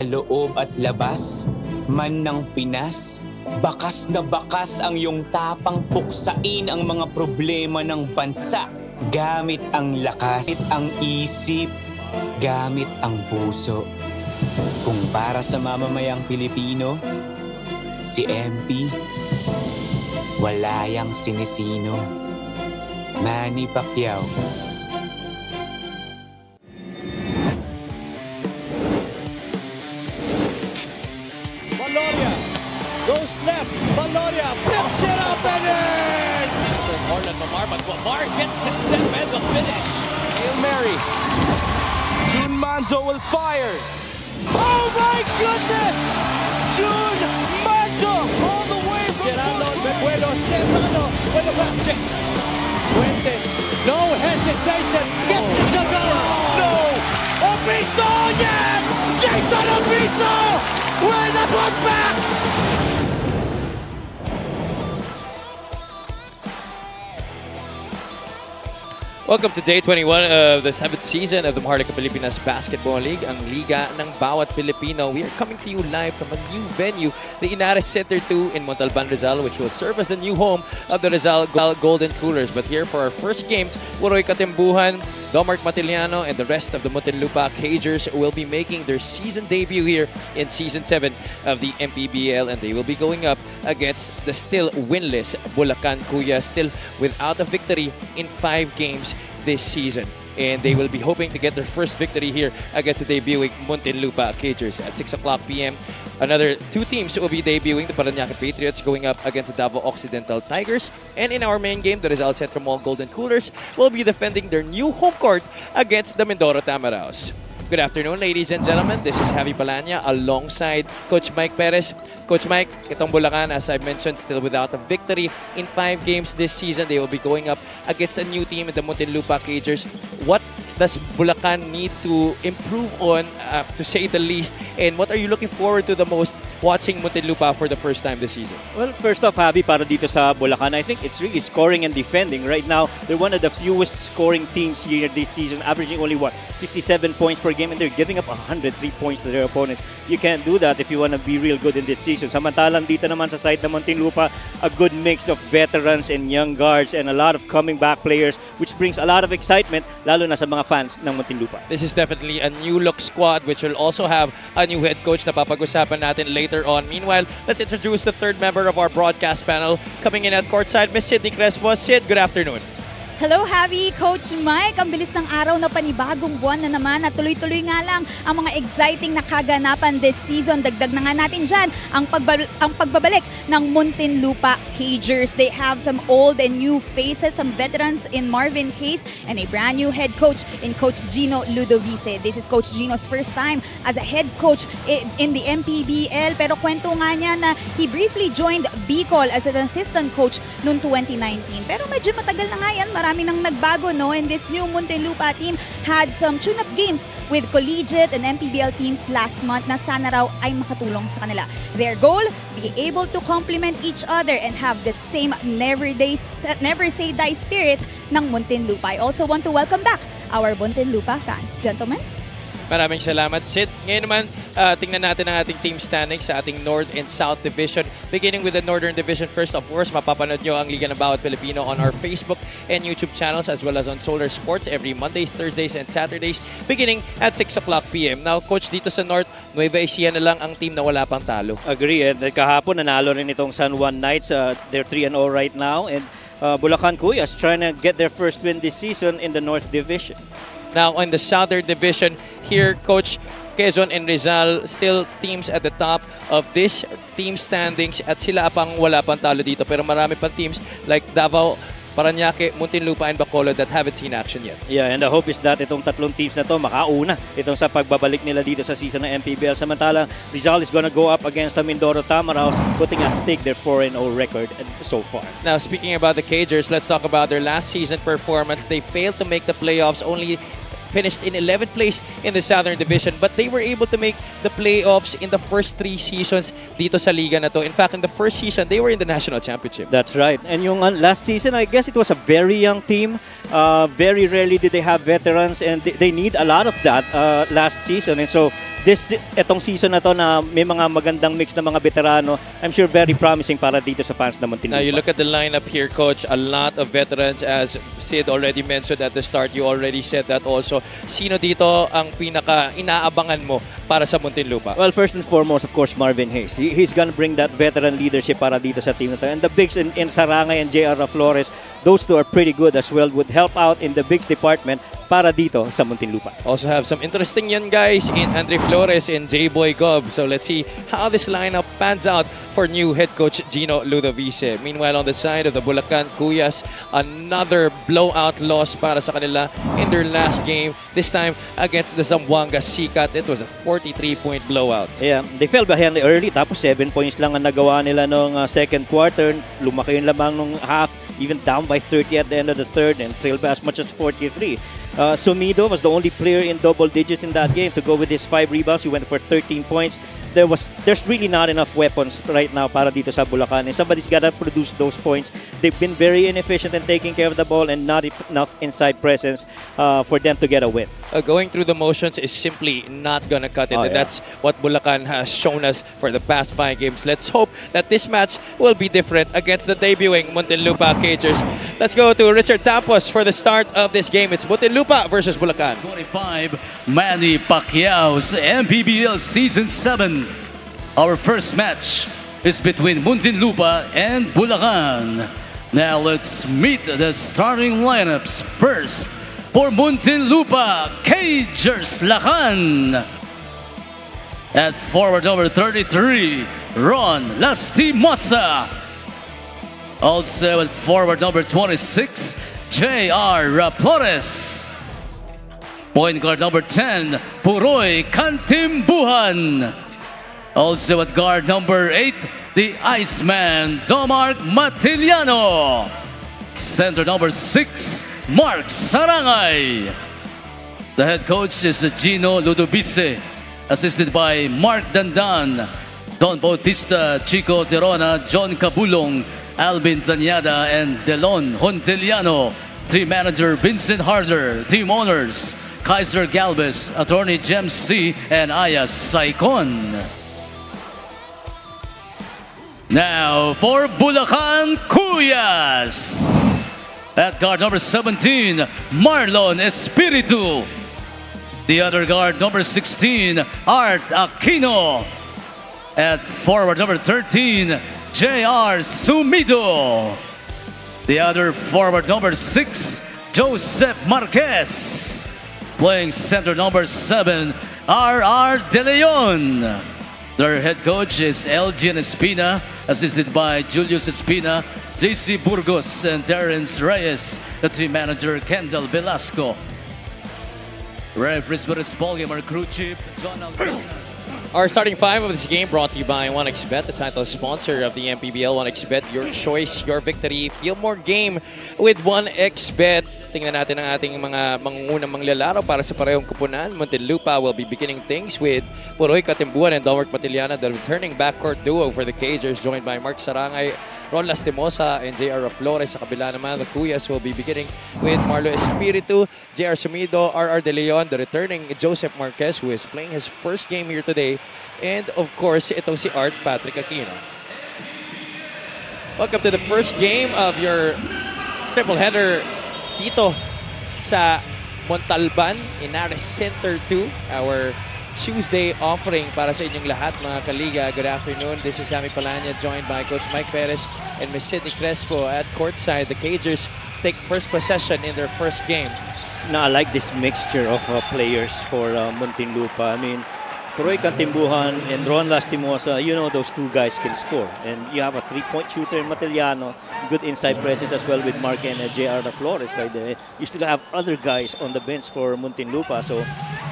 Loob at labas, man ng Pinas, bakas na bakas ang iyong tapang puksain ang mga problema ng bansa. Gamit ang lakas, gamit ang isip, gamit ang puso. Kung para sa mamamayang Pilipino, si MP, wala yang sinisino. Manny Pacquiao. Goes left, Valoria flips it up and in! Corner Lamar, but Lamar gets the step and the finish. Hail Mary. June Manzo will fire. Oh my goodness! June Manzo all the way from Serrano with the basket. Fuentes, no hesitation, gets it to go! No! Obisto, yeah! Jason Obisto! With the putback! Welcome to day 21 of the 7th season of the Maharlika Pilipinas Basketball League, ang liga ng bawat Pilipino. We are coming to you live from a new venue, the Inares Center 2 in Montalban, Rizal, which will serve as the new home of the Rizal Golden Coolers. But here for our first game, Puroy Katimbuhan, Domark Matiliano, and the rest of the Muntinlupa Cagers will be making their season debut here in Season 7 of the MPBL, and they will be going up against the still winless Bulacan Kuya, still without a victory in 5 games this season. And they will be hoping to get their first victory here against the debuting Muntinlupa Cagers at 6 o'clock p.m. Another 2 teams will be debuting, the Paranaque Patriots going up against the Davao Occidental Tigers. And in our main game, the Rizal Centro Mall Golden Coolers will be defending their new home court against the Mindoro Tamaraos. Good afternoon, ladies and gentlemen. This is Javi Palanya alongside Coach Mike Perez. Coach Mike, itong Bulacan, as I mentioned, still without a victory in 5 games this season. They will be going up against a new team, the Muntinlupa Cagers. What does Bulacan need to improve on, to say the least? And what are you looking forward to the most watching Muntinlupa for the first time this season? Well, first off, Javi, para dito sa Bulacan, I think it's really scoring and defending. Right now, they're one of the fewest scoring teams here this season, averaging only, 67 points per game, and they're giving up 103 points to their opponents. You can't do that if you want to be real good in this season. Samantalang dito naman sa side ng Muntinlupa, a good mix of veterans and young guards and a lot of coming back players, which brings a lot of excitement, lalo na sa mga fans ng Muntinlupa. This is definitely a new look squad, which will also have a new head coach na papag-usapan natin later on. Meanwhile, let's introduce the third member of our broadcast panel. Coming in at courtside, Miss Sydney Crespo. Sid, good afternoon. Hello, Javi, Coach Mike. Ang bilis ng araw na panibagong buwan na naman at tuloy-tuloy nga lang ang mga exciting na kaganapan this season. Dagdag na nga natin dyan ang pagbabalik ng Muntinlupa Cagers. They have some old and new faces, some veterans in Marvin Hayes and a brand new head coach in Coach Gino Ludovice. This is Coach Gino's first time as a head coach in the MPBL. Pero kwento nga niya na he briefly joined Bicol as an assistant coach noong 2019. Pero medyo matagal na nga yan. Marami nang nagbago, no? And this new Muntinlupa team had some tune-up games with collegiate and MPBL teams last month na sana raw ay makatulong sa kanila. Their goal, be able to complement each other and have the same never say die spirit ng Muntinlupa. I also want to welcome back our Muntinlupa fans. Gentlemen. Maraming salamat, Sid. Ngayon naman, tingnan natin ang ating team standings sa ating North and South Division. Beginning with the Northern Division first, of course, mapapanood nyo ang Liga ng Bawat Pilipino on our Facebook and YouTube channels as well as on Solar Sports every Mondays, Thursdays, and Saturdays beginning at 6 o'clock p.m. Now, Coach, dito sa North, Nueva Ecija na lang ang team na wala pang talo. Agree. And kahapon, nanalo rin itong San Juan Knights. They're 3-0 right now. And Bulacan Kuya is trying to get their first win this season in the North Division. Now, in the Southern Division, here, Coach, Quezon and Rizal still teams at the top of this team standings at sila pang wala pang talo dito. Pero marami pang teams like Davao, Paranaque, Muntinlupa, and Bacolod that haven't seen action yet. Yeah, and the hope is that itong tatlong teams na to makauna itong sa pagbabalik nila dito sa season ng MPBL. Samantala, Rizal is gonna go up against the Mindoro Tamaraos, putting at stake their 4-0 record so far. Now, speaking about the Cagers, let's talk about their last season performance. They failed to make the playoffs, only finished in 11th place in the Southern Division, but they were able to make the playoffs in the first 3 seasons dito sa liga na to. In fact, in the first season, they were in the National Championship. That's right. And yung last season, I guess it was a very young team. Very rarely did they have veterans, and they need a lot of that last season. And so, etong season na to na may mga magandang mix na mga veterano, I'm sure very promising para dito sa fans na Muntinlupa. Now, you look at the lineup here, Coach. A lot of veterans, as Sid already mentioned at the start. You already said that also. Sino dito ang pinaka-inaabangan mo para sa Muntinlupa? Well, first and foremost, of course, Marvin Hayes. He's gonna bring that veteran leadership para dito sa team na to. And the bigs in Sarangay and JR Flores, those two are pretty good as well. Would help out in the bigs department para dito sa Muntinlupa. Also have some interesting young guys in Andre Flores and J-Boy Gob. So let's see how this lineup pans out for new head coach Gino Ludovice. Meanwhile, on the side of the Bulacan Cuyas, another blowout loss para sa kanila in their last game. This time against the Zamboanga Sikat. It was a 43-point blowout. Yeah, they fell behind early, tapos 7 points lang ang nagawa nila nung second quarter. Lumaki yung lamang nung half, even down by 30 at the end of the third, and trailed by as much as 43. Sumido was the only player in double digits in that game to go with his 5 rebounds. He went for 13 points. There's really not enough weapons right now para dito sa Bulacan, and somebody's gotta produce those points. They've been very inefficient in taking care of the ball and not enough inside presence for them to get a win. Going through the motions is simply not gonna cut it. And that's what Bulacan has shown us for the past 5 games. Let's hope that this match will be different against the debuting Muntinlupa Cagers. Let's go to Richard Tapos for the start of this game. It's Muntinlupa versus Bulacan. 25, Manny Pacquiao's MPBL Season 7. Our first match is between Muntinlupa and Bulacan. Now let's meet the starting lineups. First, for Muntinlupa, Cagers Lacan. At forward number 33, Ron Lastimosa. Also at forward number 26, J.R. Rapores. Point guard number 10, Puroy Kantimbuhan. Also at guard number 8, the Iceman, Domark Matiliano. Center number 6, Mark Sarangay. The head coach is Gino Ludovice, assisted by Mark Dandan, Don Bautista, Chico Tirona, John Cabulong, Alvin Tanyada, and Delon Honteliano. Team manager Vincent Harder. Team owners Kaiser Galvez, Attorney Jem C, and Ayas Saicon. Now for Bulacan Cuyas. At guard number 17, Marlon Espiritu. The other guard number 16, Art Aquino. At forward number 13, J.R. Sumido. The other forward number 6, Joseph Marquez. Playing center number 7, R.R. De Leon. Their head coach is Elgin Espina, assisted by Julius Espina, JC Burgos, and Terrence Reyes. The team manager, Kendall Velasco. Referees for this ballgame are crew chief, John Alvarez. Our starting 5 of this game brought to you by 1xBet, the title sponsor of the MPBL. 1xBet, your choice, your victory. Feel more game with 1xBet. Tingnan natin ang ating mga mangungunang manglalaro para sa parehong kupunan. Muntinlupa will be beginning things with Puroy Katimbuan and Domark Matiliana, the returning backcourt duo for the Cagers, joined by Mark Sarangay, Ron Lastimosa, and J.R. Flores. Sa kabila naman, the Cuyas will be beginning with Marlo Espiritu, J.R. Sumido, R.R. De Leon, the returning Joseph Marquez, who is playing his first game here today, and of course, itong si Art Patrick Aquino. Welcome to the first game of your triple header dito sa Montalban, Inares Center 2, our Tuesday offering para sa inyong lahat, mga kaliga. Good afternoon. This is Sammy Palanya, joined by Coach Mike Perez and Ms. Sydney Crespo at courtside. The Cagers take first possession in their first game. Now, I like this mixture of players for Muntinlupa. I mean, Puroy Kantimbuhan and Ron Lastimosa, you know those two guys can score. And you have a 3-point shooter in Matiliano, good inside presence as well with Mark and J.R. Flores right there. You still have other guys on the bench for Muntinlupa, so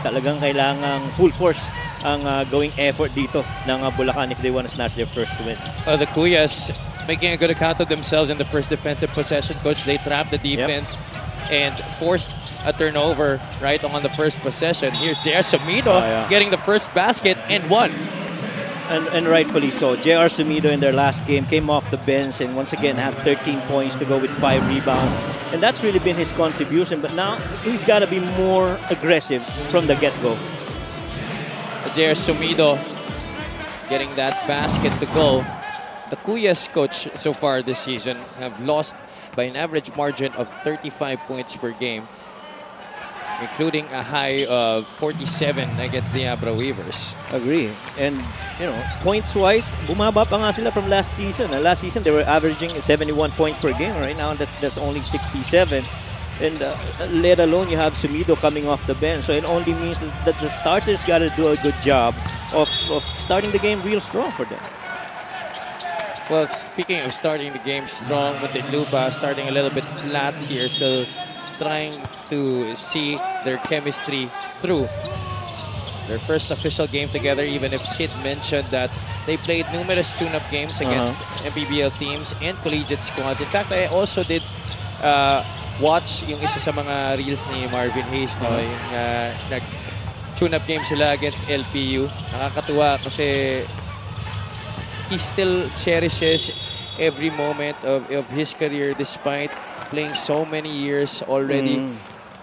talagang kailangang full force ang going effort dito ng Bulacan if they want to snatch their first win. The Cuyas making a good account of themselves in the first defensive possession. Coach, they trapped the defense. Yep. and forced a turnover right on the first possession. Here's J.R. Sumido getting the first basket and one. And rightfully so. J.R. Sumido in their last game came off the bench and once again had 13 points to go with 5 rebounds. And that's really been his contribution. But now he's got to be more aggressive from the get-go. J.R. Sumido getting that basket to go. The Cuyas coach so far this season have lost by an average margin of 35 points per game, including a high of 47 against the Abra Weavers. Agree. And, you know, points-wise, bumaba pa nga sila from last season. Last season, they were averaging 71 points per game. Right now, that's only 67. And let alone you have Sumido coming off the bench. So it only means that the starters got to do a good job of starting the game real strong for them. Well, speaking of starting the game strong, Muntinlupa starting a little bit flat here, still trying to see their chemistry through. Their first official game together, even if Sid mentioned that they played numerous tune-up games against MPBL teams and collegiate squads. In fact, I also did watch yung isa sa mga reels ni Marvin Hayes, no? Yung nag-tune-up game sila against LPU. Nakakatuwa kasi he still cherishes every moment of his career despite playing so many years already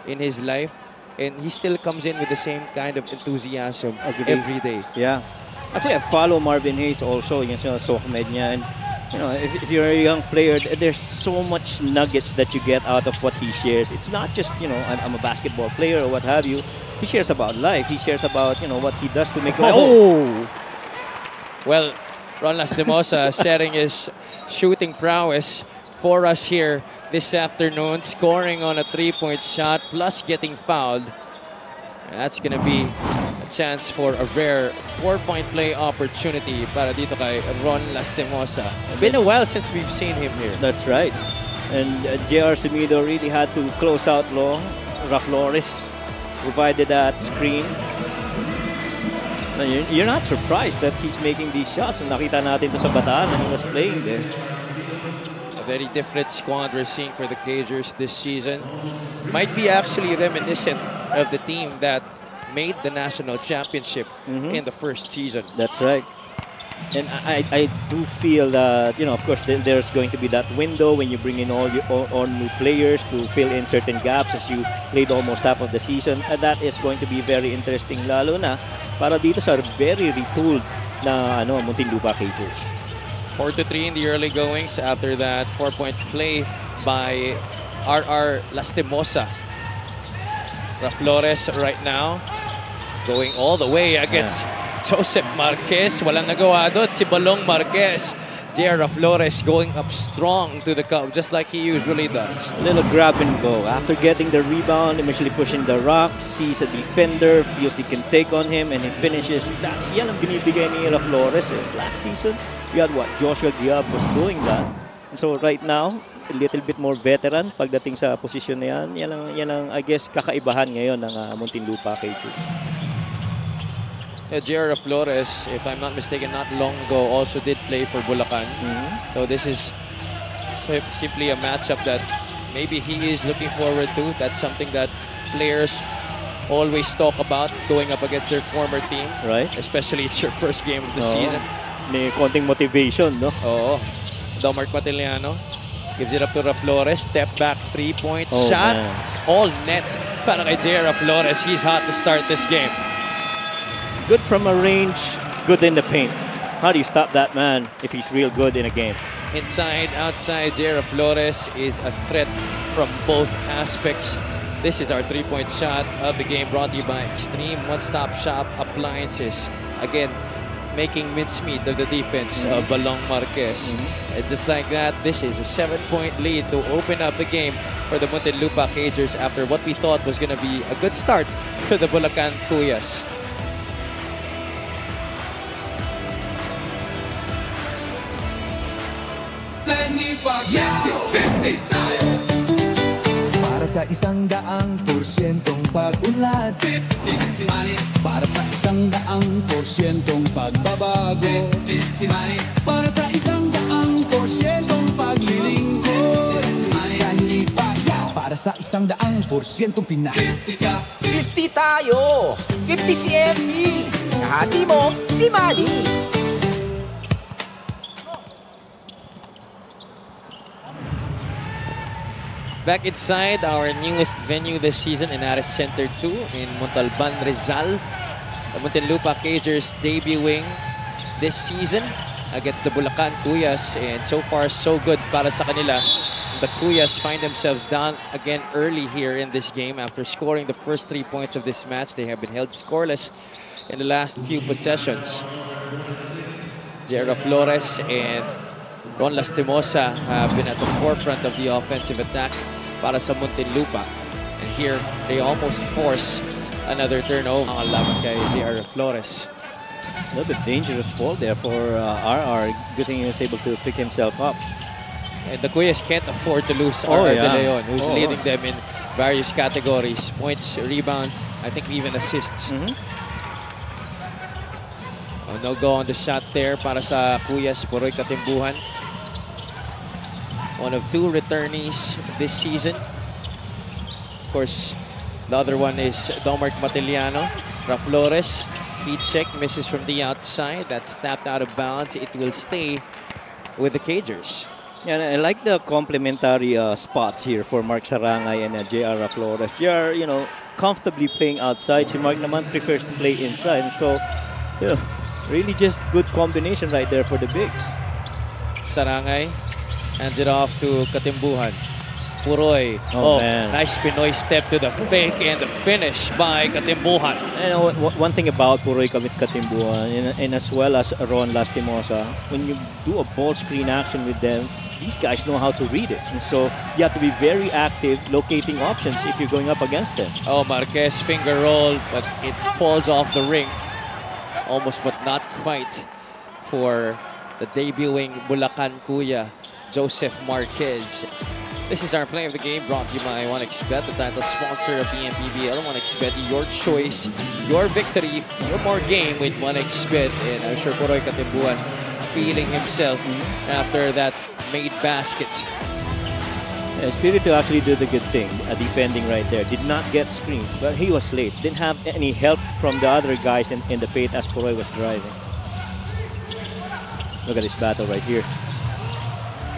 in his life, and he still comes in with the same kind of enthusiasm every day. Yeah. Actually, I follow Marvin Hayes also, yung sa social media, and you know, if you're a young player, there's so much nuggets that you get out of what he shares. It's not just, you know, I'm a basketball player or what have you. He shares about life. He shares about, you know, what he does to make life. Oh! Well, Ron Lastimosa sharing his shooting prowess for us here this afternoon, scoring on a 3-point shot plus getting fouled. That's going to be a chance for a rare 4-point play opportunity para dito kay Ron Lastimosa. Been a while since we've seen him here. That's right. And J.R. Sumido really had to close out long. Raflores provided that screen. You're not surprised that he's making these shots. Nakita natin to sa Bataan and he was playing there. A very different squad we're seeing for the Cagers this season. Might be actually reminiscent of the team that made the national championship in the first season. That's right. And I do feel that, you know, of course, there's going to be that window when you bring in all new players to fill in certain gaps as you played almost half of the season. And that is going to be very interesting, lalo na para dito sa very retooled na Muntinlupa Cagers. 4-3 in the early goings after that 4-point play by R.R. Lastimosa. Raflores right now going all the way against Joseph Marquez. Walang nagawa doon si Balong Marquez. J.R. Raflores going up strong to the cup just like he usually does. A little grab and go. After getting the rebound, initially pushing the rock, sees a defender, feels he can take on him, and he finishes. Yan ang binibigay ni Raflores. Last season, we had what? Joshua Giab was doing that. So right now, a little bit more veteran pagdating sa position na yan. Yan ang I guess, kakaibahan ngayon ng Muntinlupa Cagers. J.R. Flores, if I'm not mistaken, not long ago also did play for Bulacan. So this is simply a matchup that maybe he is looking forward to. That's something that players always talk about, going up against their former team. Right. Especially it's your first game of the season. May konting motivation, no? Oo. Domark Patiliano gives it up to Raflores. Step back, 3-point shot. Man. All net para kay J.R. Flores. He's hot to start this game. Good from a range, good in the paint. How do you stop that man if he's real good in a game? Inside, outside, J.R. Flores is a threat from both aspects. This is our 3-point shot of the game, brought to you by Extreme One-Stop Shop Appliances. Again, making mincemeat of the defense of Balong Marquez. And just like that, this is a 7-point lead to open up the game for the Muntinlupa Cagers after what we thought was going to be a good start for the Bulacan Cuyas. Para sa 100%'ong pag-unlad, 15 si Manny. para sa 100%'ong pagbabago, 15 si Manny. para sa 100%'ong paglilingkod, si Manny. Kanipaya. Para Para sa 100% Pinas. 50 tayo! 50 si MP! Kahati mo, si Manny! Back inside our newest venue this season, Inares Center 2 in Montalban, Rizal. The Muntinlupa Cagers debuting this season against the Bulacan Cuyas, and so far so good para sa kanila. The Cuyas find themselves down again early here in this game after scoring the first 3 points of this match. They have been held scoreless in the last few possessions. Jera Flores and Ron Lastimosa have been at the forefront of the offensive attack para sa Muntinlupa. And here, they almost force another turnover. Ang laban kay Jera Flores. A little bit dangerous fall there for RR. Good thing he was able to pick himself up. And the Cuyas can't afford to lose RR De Leon, who's leading them in various categories. Points, rebounds, I think even assists. No go on the shot there para sa Cuyas, Poroy Katimbuhan. One of 2 returnees this season. Of course, the other one is Domark Matiliano. Raflores, heat check, misses from the outside. That's tapped out of bounds. It will stay with the Cagers. Yeah, I like the complementary spots here for Mark Sarangay and JR Flores. JR, you know, comfortably playing outside. Si Mark naman prefers to play inside. So, you know, really just good combination right there for the bigs. Sarangay hands it off to Katimbuhan. Puroy. Oh, nice Pinoy step to the fake and the finish by Katimbuhan. You know, one thing about Puroy Katimbuhan and as well as Ron Lastimosa, when you do a ball screen action with them, these guys know how to read it. And so you have to be very active locating options if you're going up against them. Oh, Marquez finger roll, but it falls off the ring. Almost but not quite for the debuting Bulacan Kuya, Joseph Marquez. This is our play of the game brought to you by 1xBet, the title sponsor of the MPBL. 1xBet, your choice, your victory, your more game with 1xBet. And I'm sure Poroy Katimbuhan feeling himself after that made basket. Yeah, Espiritu actually did a good thing, defending right there. Did not get screened, but he was late. Didn't have any help from the other guys in the paint as Poroy was driving. Look at this battle right here.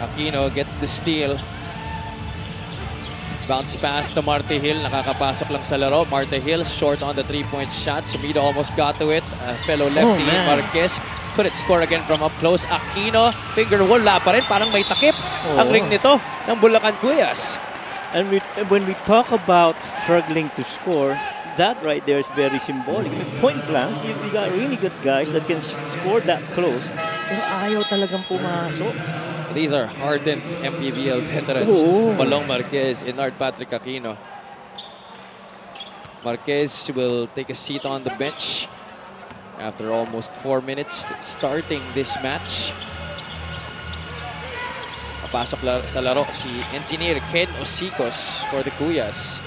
Aquino gets the steal. Bounce pass to Martihil. Nakakapasok lang sa laro. Martihil short on the 3-point shot. Sumido almost got to it. Fellow lefty Marquez couldn't score again from up close. Aquino, finger wala pa rin. Parang may takip ang ring nito ng Bulacan Cuyas. And when we talk about struggling to score, that right there is very symbolic. I mean, point blank, you got really good guys that can score that close. Pero ayaw talagang pumasok. These are hardened MPBL veterans. Balong Marquez and Art Patrick Aquino. Marquez will take a seat on the bench after almost 4 minutes starting this match. Papasok sa laro si Engineer Ken Osicos for the Cuyas.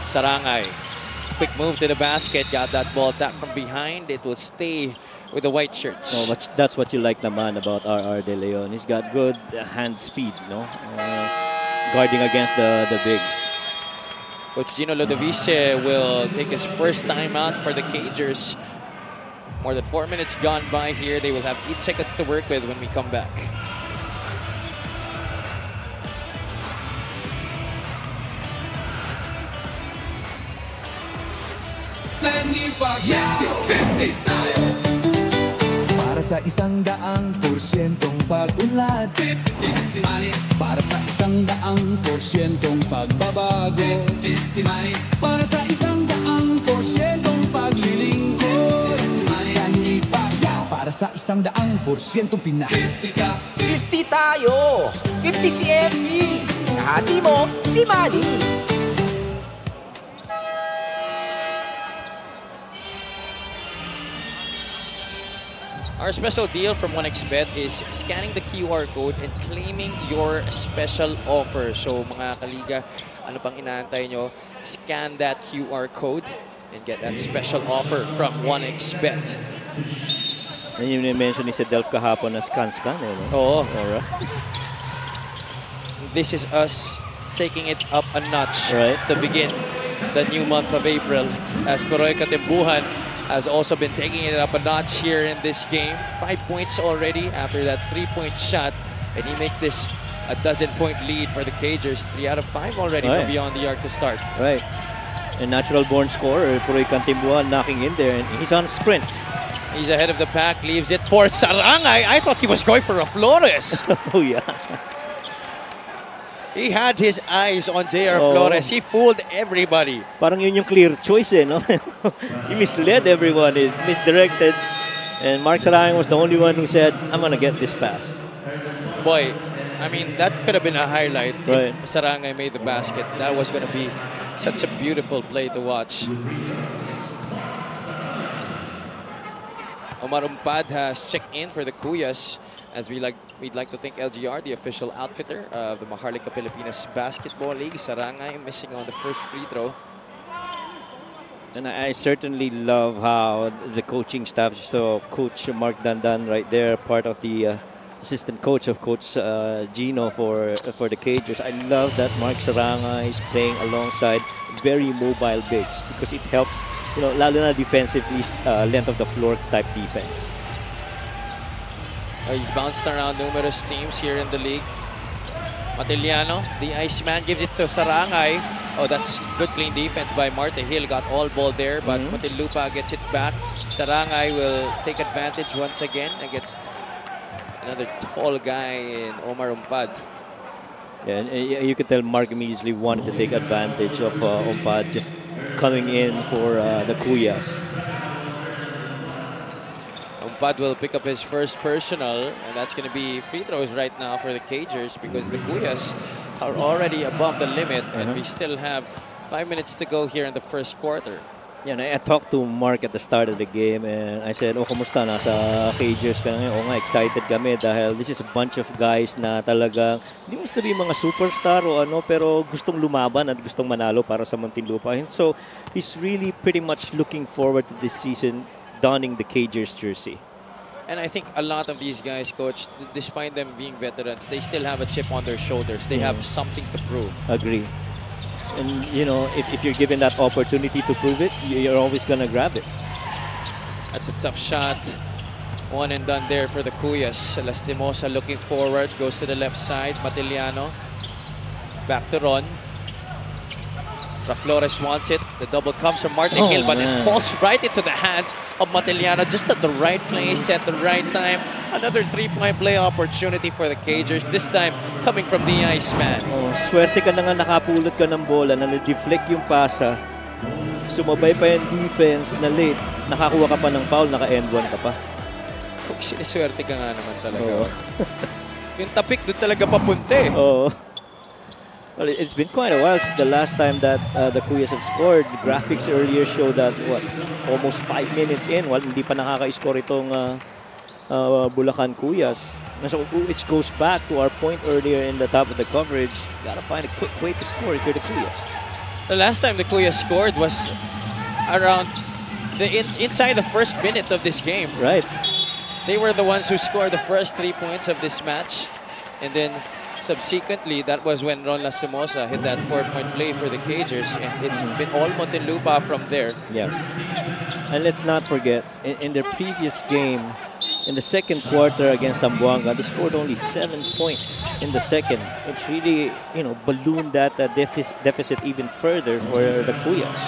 Sarangay. Quick move to the basket. Got that ball tapped from behind. It will stay with the white shirts. Oh, that's what you like naman about RR De Leon. He's got good hand speed, no? Guarding against the bigs. Coach Gino Lodovice will take his first time out for the Cagers. More than 4 minutes gone by here. They will have 8 seconds to work with when we come back. Para sa 100% pag-unlad, para sa 100% pagbabago, para sa 100% paglilingkod, para sa 100% Pinas. 50 tayo! 50 si MP! Kahati mo, si Manny! Our special deal from 1xBet is scanning the QR code and claiming your special offer. So mga kaliga, ano pang inaantay nyo? Scan that QR code and get that special offer from 1xBet. And you mentioned ni Delph kahapon na scan, eh, no? Oo. This is us taking it up a notch Right. to begin the new month of April. As Poroy Katimbuhan has also been taking it up a notch here in this game. 5 points already after that 3-point shot. And he makes this a dozen-point lead for the Cagers. 3 out of 5 already from beyond the arc to start. Right. A natural-born scorer, Poroy Katimbuhan, knocking in there, and he's on a sprint. He's ahead of the pack, leaves it for Sarangay. I thought he was going for a Flores. Oh, yeah. He had his eyes on J.R. Flores. He fooled everybody. Parang yun yung clear choice, eh, no? He misled everyone, he misdirected. And Mark Sarangay was the only one who said, I'm gonna get this pass. Boy, I mean, that could have been a highlight Right. if Sarangay made the basket. That was going to be such a beautiful play to watch. Omar Umpad has checked in for the Kuyas, as we'd like to thank LGR, the official outfitter of the Maharlika Pilipinas Basketball League. Sarangay missing on the first free throw. And I certainly love how the coaching staff, so Coach Mark Dandan right there, part of the assistant coach of Coach Gino for the Cagers. I love that Mark Sarangay is playing alongside very mobile bigs because it helps, you know, lalo na defensively, length of the floor type defense. He's bounced around numerous teams here in the league. Matiliano, the Iceman, gives it to Sarangay. Oh, that's good clean defense by Marta Hill. Got all ball there, but Muntinlupa gets it back. Sarangay will take advantage once again against another tall guy in Omar Umpad. Yeah, and you could tell Mark immediately wanted to take advantage of Umpad just coming in for the Kuyas. Umpad will pick up his first personal, and that's going to be free throws right now for the Cagers because the Kuyas are already above the limit, and we still have 5 minutes to go here in the first quarter. Yeah, I talked to Mark at the start of the game and I said, oh, kumusta? Nasa Cagers ka na ngayon? Oo nga, excited kami dahil this is a bunch of guys na talagang, hindi mo sabihin mga superstar o ano, pero gustong lumaban at gustong manalo para sa Muntinlupa. And so, he's really pretty much looking forward to this season donning the Cagers jersey. And I think a lot of these guys, Coach, despite them being veterans, they still have a chip on their shoulders. They have something to prove. Agree. And, you know, if you're given that opportunity to prove it, you're always going to grab it. That's a tough shot. One and done there for the Kuyas. Lastimosa looking forward, goes to the left side. Matiliano. Back to Ron. Flores wants it. The double comes from Martin Hill, but it falls right into the hands of Matiliano. Just at the right place, at the right time. Another three-point play opportunity for the Cagers. This time coming from the Iceman. Oh, swerte ka na nga nakapulot ka ng bola na na-deflect yung pasa. Sumabay pa yung defense na late. Nakakuha ka pa ng foul, naka-end-one ka pa. Kung siniswerte ka nga naman talaga. Yung tapik doon talaga papunta eh. Oh. Well, it's been quite a while since the last time that the Kuyas have scored. The graphics earlier show that, what, almost 5 minutes in, hindi pa nakaka-score itong Bulacan Kuyas. So it goes back to our point earlier in the top of the coverage. Gotta find a quick way to score if you're the Kuyas. The last time the Kuyas scored was around inside the first minute of this game. Right. They were the ones who scored the first 3 points of this match. And then subsequently, that was when Ron Lastimosa hit that 4-point play for the Cagers. And it's been all Muntinlupa from there. Yeah. And let's not forget, in their previous game, in the second quarter against Zamboanga, they scored only 7 points in the second. It's really, you know, ballooned that deficit even further for the Kuyas.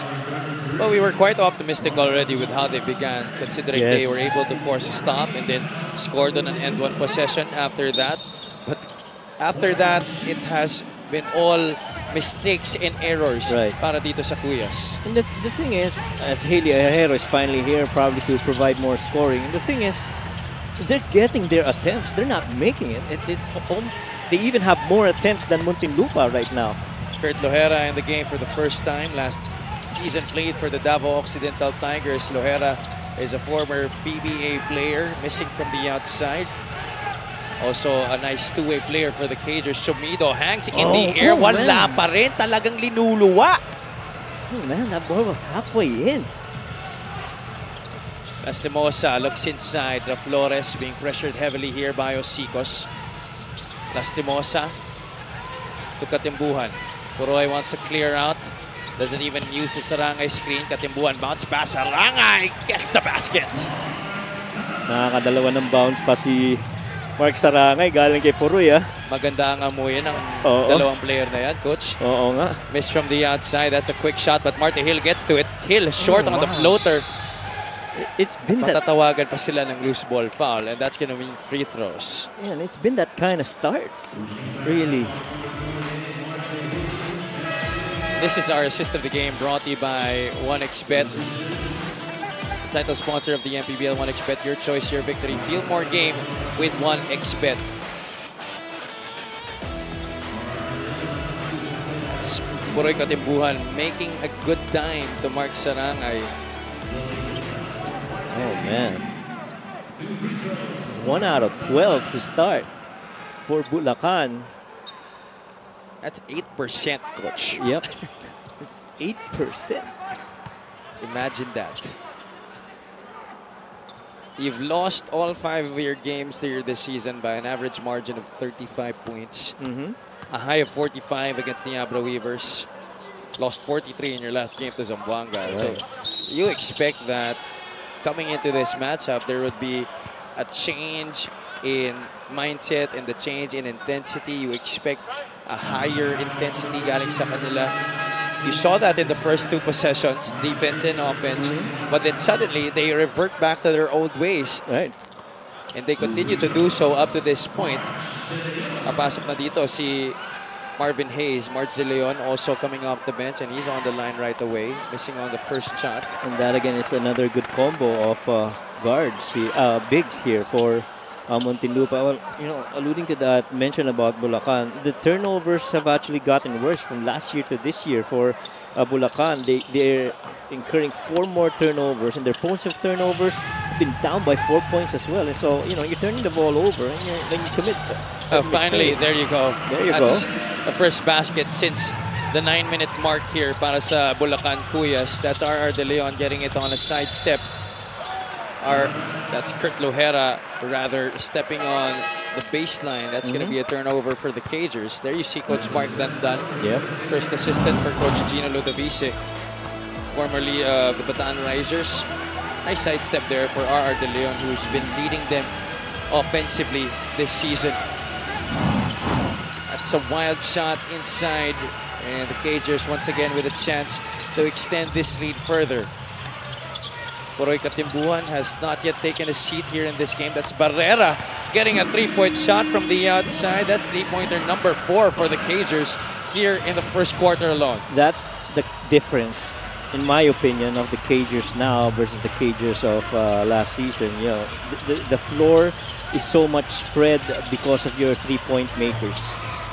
Well, we were quite optimistic already with how they began, considering they were able to force a stop and then scored on an end-one possession after that. But after that, it has been all mistakes and errors para dito sa Kuyas. And the thing is, as Haley Ahero is finally here, probably to provide more scoring, and the thing is, they're getting their attempts. They're not making it. They even have more attempts than Muntinlupa right now. Kurt Lohera in the game for the first time. Last season played for the Davao Occidental Tigers. Lohera is a former PBA player, missing from the outside. Also a nice two-way player for the Cagers. Sumido hangs in the air. Wala pa rin. Talagang linuluwa. Oh man, that ball was halfway in. Lastimosa looks inside. Flores being pressured heavily here by Osicos. Lastimosa to Katimbuhan. Puroy wants to clear out. Doesn't even use the Sarangay screen. Katimbuan bounce pass. Sarangay gets the basket. Nakakadalawa ng bounce pa si Mark Sarangay galing kay Puroy. Maganda ang amuyin ng Oo. dalawang player na yan, Coach. Oo nga. Miss from the outside. That's a quick shot, but Marty Hill gets to it. Hill short on the floater. It's been that. Matatawagan pa sila ng loose ball foul, and that's gonna mean free throws. Yeah, and it's been that kind of start. Really. This is our assist of the game brought to you by 1xBet. Title sponsor of the MPBL 1xBet. Your choice, your victory. Feel more game with 1xBet. Puroy Katimbuhan making a good time to Mark Sarangay. Oh man. 1 out of 12 to start for Bulacan. That's 8%, Coach. Yep. It's 8%. Imagine that. You've lost all 5 of your games here this season by an average margin of 35 points. A high of 45 against the Abra Weavers. Lost 43 in your last game to Zamboanga. Right. So you expect that coming into this matchup, there would be a change in mindset and the change in intensity. You expect a higher intensity galing sa kanila. You saw that in the first 2 possessions, defense and offense. But then suddenly, they revert back to their old ways. Right. And they continue to do so up to this point. Papasok na dito si Marvin Hayes, Marge De Leon also coming off the bench, and he's on the line right away, missing on the first shot. And that again is another good combo of guards, bigs here for Muntinlupa. Well, you know, alluding to that mention about Bulacan, the turnovers have actually gotten worse from last year to this year for Bulacan. They're incurring 4 more turnovers, and their points of turnovers have been down by 4 points as well. And so, you know, you're turning the ball over, and then you commit. Finally, there you go. There you That's go. the first basket since the 9-minute mark here para sa Bulacan Cuyas. That's R.R. De Leon getting it on a sidestep. That's Kurt Lohera rather stepping on the baseline. That's going to be a turnover for the Cagers. There you see Coach Mark Dandan, Yep. first assistant for Coach Gino Ludovice, formerly the Bataan Risers. Nice sidestep there for R.R. De Leon, who's been leading them offensively this season. That's a wild shot inside, and the Cagers once again with a chance to extend this lead further. Puroy Katimbuan has not yet taken a seat here in this game. That's Barrera getting a 3-point shot from the outside. That's 3-pointer number 4 for the Cagers here in the first quarter alone. That's the difference, in my opinion, of the Cagers now versus the Cagers of last season. You know, the floor is so much spread because of your 3-point makers.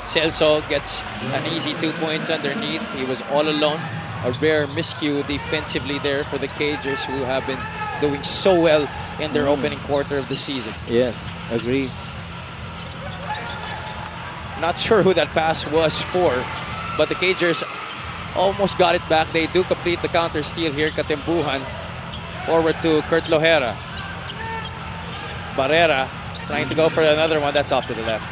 Celso gets an easy 2 points underneath. He was all alone. A rare miscue defensively there for the Cagers, who have been doing so well in their opening quarter of the season. Yes, agree. Not sure who that pass was for, but the Cagers almost got it back. They do complete the counter steal here. Katimbuhan forward to Kurt Lohera. Barrera trying to go for another one. That's off to the left.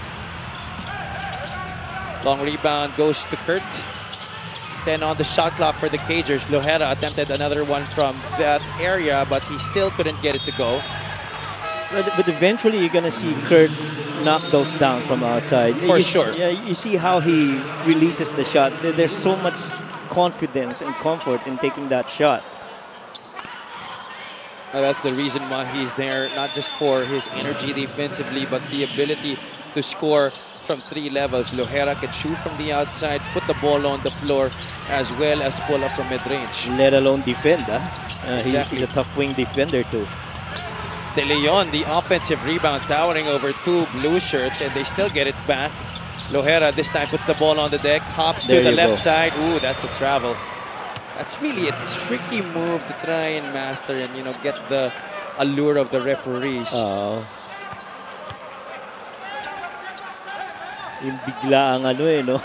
Long rebound goes to Kurt. 10 on the shot clock for the Cagers. Lohera attempted another one from that area, but he still couldn't get it to go. But eventually you're going to see Kurt knock those down from outside. For sure. Yeah, you see how he releases the shot. There's so much confidence and comfort in taking that shot. That's the reason why he's there, not just for his energy defensively, but the ability to score from 3 levels. Lohera can shoot from the outside, put the ball on the floor, as well as pull up from mid-range. Let alone defend. Exactly. He's a tough wing defender too. De Leon, the offensive rebound, towering over 2 blue shirts, and they still get it back. Lohera this time puts the ball on the deck, hops to the left side. Ooh, that's a travel. That's really a tricky move to try and master and, you know, get the allure of the referees. Yung bigla ang ano no?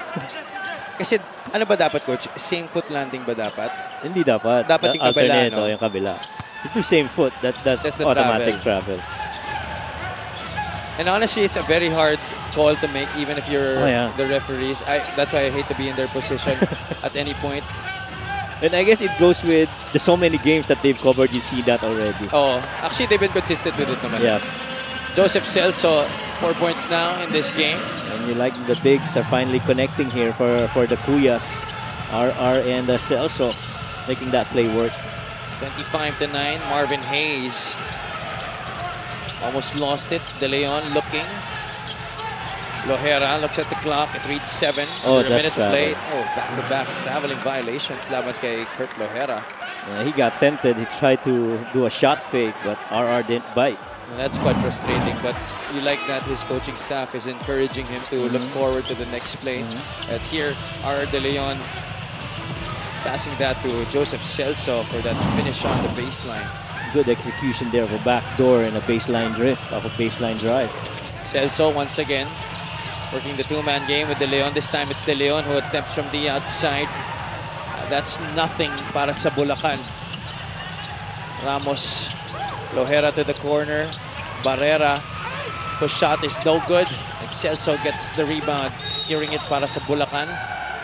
Kasi ano ba dapat, Coach? Same foot landing ba dapat? Hindi dapat. Dapat yung kabila, no? Yung kabila. It's the same foot. That's the automatic travel. And honestly, it's a very hard call to make, even if you're Oh, yeah. the referees. That's why I hate to be in their position at any point. And I guess it goes with the so many games that they've covered. You see that already. Oh, actually, they've been consistent with it naman. Yeah. Joseph Celso, 4 points now in this game. And you like the bigs are finally connecting here for the Kuyas. RR and Celso making that play work. 25-9, Marvin Hayes. Almost lost it. De Leon looking. Lohera looks at the clock. It reads 7. Oh, Under a minute that's to play. travel. Oh, back-to-back traveling violations. Laban kay Kurt Lohera. He got tempted. He tried to do a shot fake, but RR didn't bite. And that's quite frustrating, but you like that his coaching staff is encouraging him to look forward to the next play. And here, R. De Leon passing that to Joseph Celso for that finish on the baseline. Good execution there of a backdoor and a baseline drift off a baseline drive. Celso once again working the two-man game with De Leon. This time it's De Leon who attempts from the outside. That's nothing para sa Bulacan. Ramos, Lohera to the corner. Barrera, push shot is no good. And Celso gets the rebound, securing it para sa Bulacan.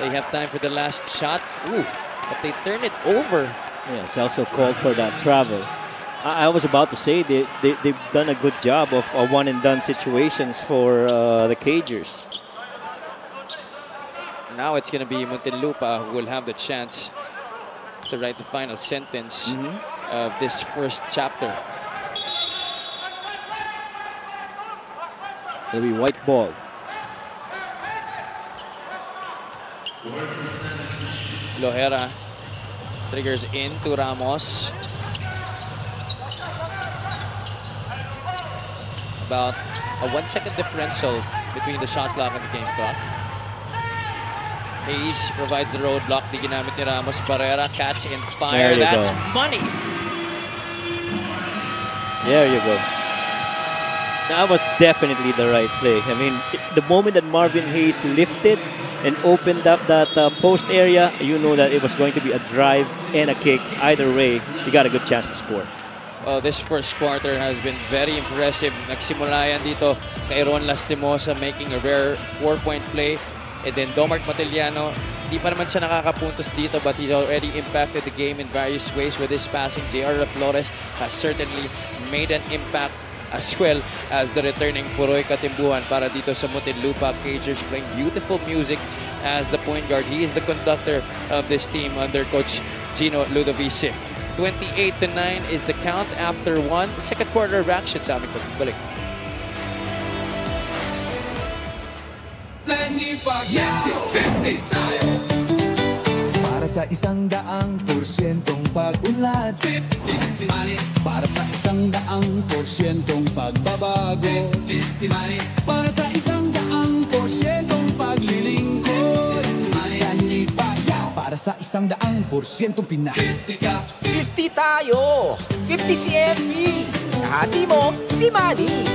They have time for the last shot. Ooh, but they turn it over. Yeah, Celso called for that travel. I was about to say they've done a good job of one-and-done situations for the Cagers. Now it's going to be Muntinlupa who will have the chance to write the final sentence of this first chapter. It'll be white ball. Lohera triggers into Ramos. About a 1-second differential between the shot clock and the game clock. Hayes provides the roadblock. Di ginamit ni Ramos. Barrera, catch and fire. There you That's go. money. There you go. That was definitely the right play. I mean, the moment that Marvin Hayes lifted and opened up that post area, you know that it was going to be a drive and a kick. Either way, you got a good chance to score. Well, this first quarter has been very impressive. Nagsimula yan dito kay Ron Lastimosa making a rare 4-point play. And then Domart Matiliano, di pa naman siya nakakapuntos dito but he's already impacted the game in various ways with his passing. J.R. Flores has certainly made an impact as well as the returning Puroy Katimbuhan para dito sa Muntinlupa Cagers, playing beautiful music as the point guard. He is the conductor of this team under Coach Gino Ludovice. 28-9 is the count after one second quarter of action sa aming pagbalik. Para sa 100% pag-unlad, para sa 100% pagbabago, para sa 100% paglilingkod, para sa 100% Pinas. 50 tayo! 50 si MV! Kahati mo, si Manny!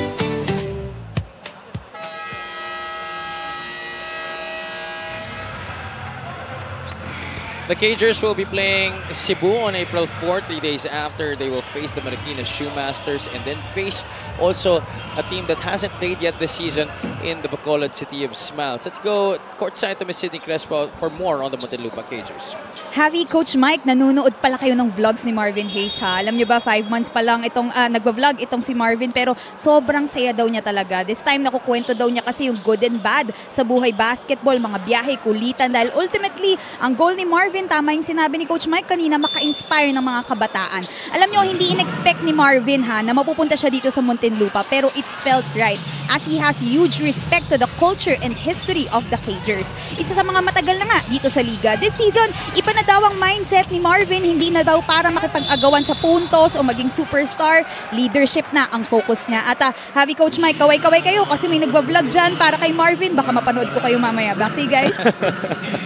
The Cagers will be playing Cebu on April 4, 3 days after. They will face the Marikina Shoemasters and then face also a team that hasn't played yet this season in the Bacolod City of Smiles. Let's go courtside to Ms. Sydney Crespo for more on the Muntinlupa Cagers. Javi, Coach Mike, nanonood pala kayo ng vlogs ni Marvin Hayes ha. Alam niyo ba, 5 months pa lang itong nagva-vlog itong si Marvin pero sobrang saya daw niya talaga. This time nakukwento daw niya kasi yung good and bad sa buhay basketball, mga biyahe, kulitan dahil ultimately ang goal ni Marvin, tama yung sinabi ni Coach Mike kanina, maka-inspire ng mga kabataan. Alam niyo, hindi in-expect ni Marvin ha na mapupunta siya dito sa Muntinlupa pero it felt right as he has huge respect to the culture and history of the Cagers. Isa sa mga matagal na nga dito sa liga. This season, iba na daw ang mindset ni Marvin, hindi na daw para makipag-agawan sa puntos o maging superstar. Leadership na ang focus niya. At Javi, Coach Mike, kaway-kaway kayo kasi may nagbablog dyan para kay Marvin. Baka mapanood ko kayo mamaya. Back to you guys.